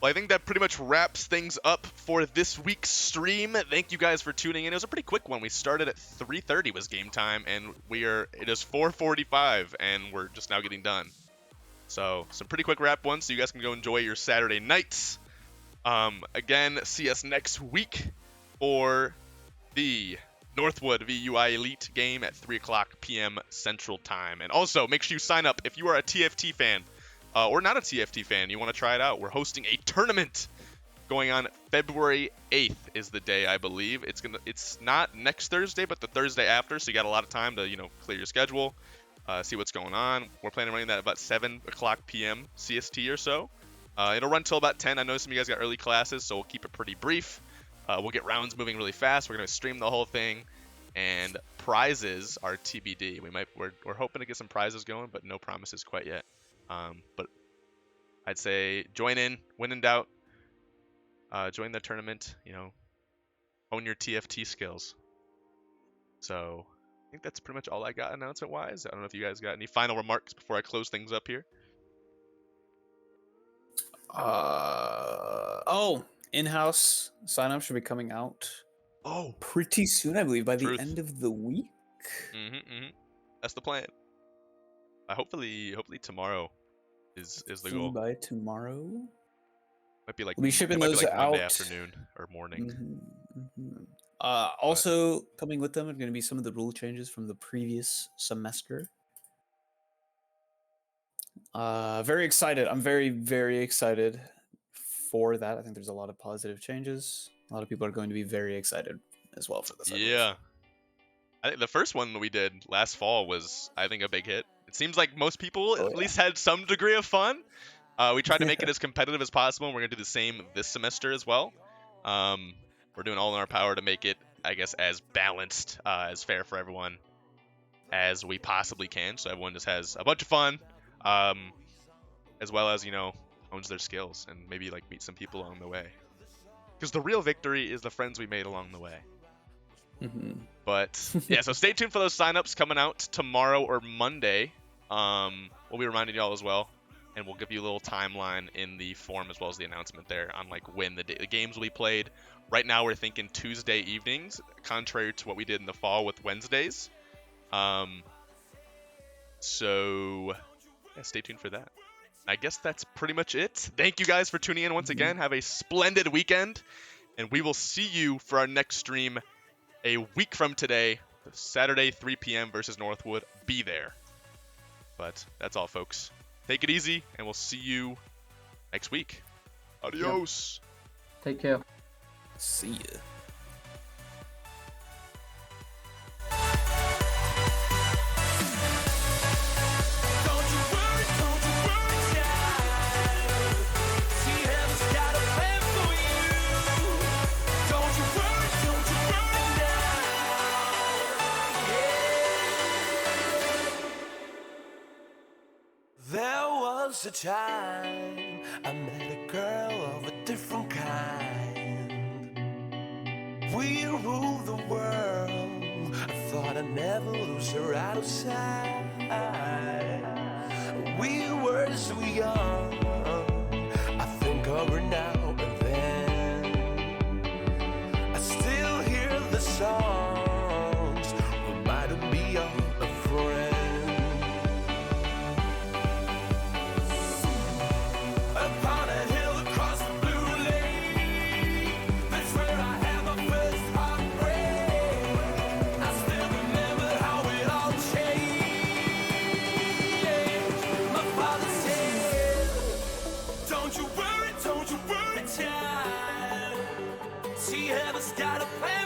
Well, I think that pretty much wraps things up for this week's stream. Thank you guys for tuning in. It was a pretty quick one. We started at 3:30 was game time, and it is 4:45, and we're just now getting done. So, some pretty quick wrap ones, so you guys can go enjoy your Saturday nights. Again, see us next week for the Northwood VUI Elite game at 3 o'clock p.m. Central Time. And also, make sure you sign up if you are a TFT fan, or not a TFT fan, you want to try it out. We're hosting a tournament going on February 8th is the day, I believe. It's not next Thursday, but the Thursday after, so you got a lot of time to, clear your schedule, see what's going on. We're planning on running that about 7 o'clock p.m. CST or so. It'll run till about 10. I know some of you guys got early classes, so we'll keep it pretty brief. We'll get rounds moving really fast. We're going to stream the whole thing, and prizes are TBD. We're hoping to get some prizes going, but no promises quite yet. But I'd say join in, when in doubt, join the tournament, own your TFT skills. So I think that's pretty much all I got announcement-wise. I don't know if you guys got any final remarks before I close things up here. In-house sign-up should be coming out pretty soon, I believe, by the end of the week. That's the plan. Hopefully tomorrow is the goal. By tomorrow? Might be like we'll be shipping those out Monday afternoon or morning. Also coming with them are going to be some of the rule changes from the previous semester. Very excited. I'm very, very excited for that. I think there's a lot of positive changes. A lot of people are going to be very excited as well for this. Yeah. I think the first one we did last fall was, I think, a big hit. It seems like most people at least had some degree of fun. We tried to make it as competitive as possible, and we're going to do the same this semester as well. We're doing all in our power to make it, I guess, as balanced, as fair for everyone as we possibly can, so everyone just has a bunch of fun, as well as, owns their skills and maybe meet some people along the way. Because the real victory is the friends we made along the way. But yeah, so stay tuned for those signups coming out tomorrow or Monday. We'll be reminding y'all as well, and we'll give you a little timeline in the form as well as the announcement there on when the games will be played. Right now we're thinking Tuesday evenings, contrary to what we did in the fall with Wednesdays. So yeah, stay tuned for that. I guess that's pretty much it. Thank you guys for tuning in once again. Have a splendid weekend, and we will see you for our next stream a week from today, Saturday, 3 p.m. versus Northwood. Be there. But that's all, folks. Take it easy, and we'll see you next week. Adios. Take care. See ya. A time I met a girl of a different kind. We ruled the world. I thought I'd never lose her out of sight. We were so young. I think of her now and then. I still hear the songs, reminding me of a friend. Upon a hill across the blue lake, that's where I had my first heartbreak. I still remember how it all changed. My father said, don't you worry, child. See, heaven's got a plan.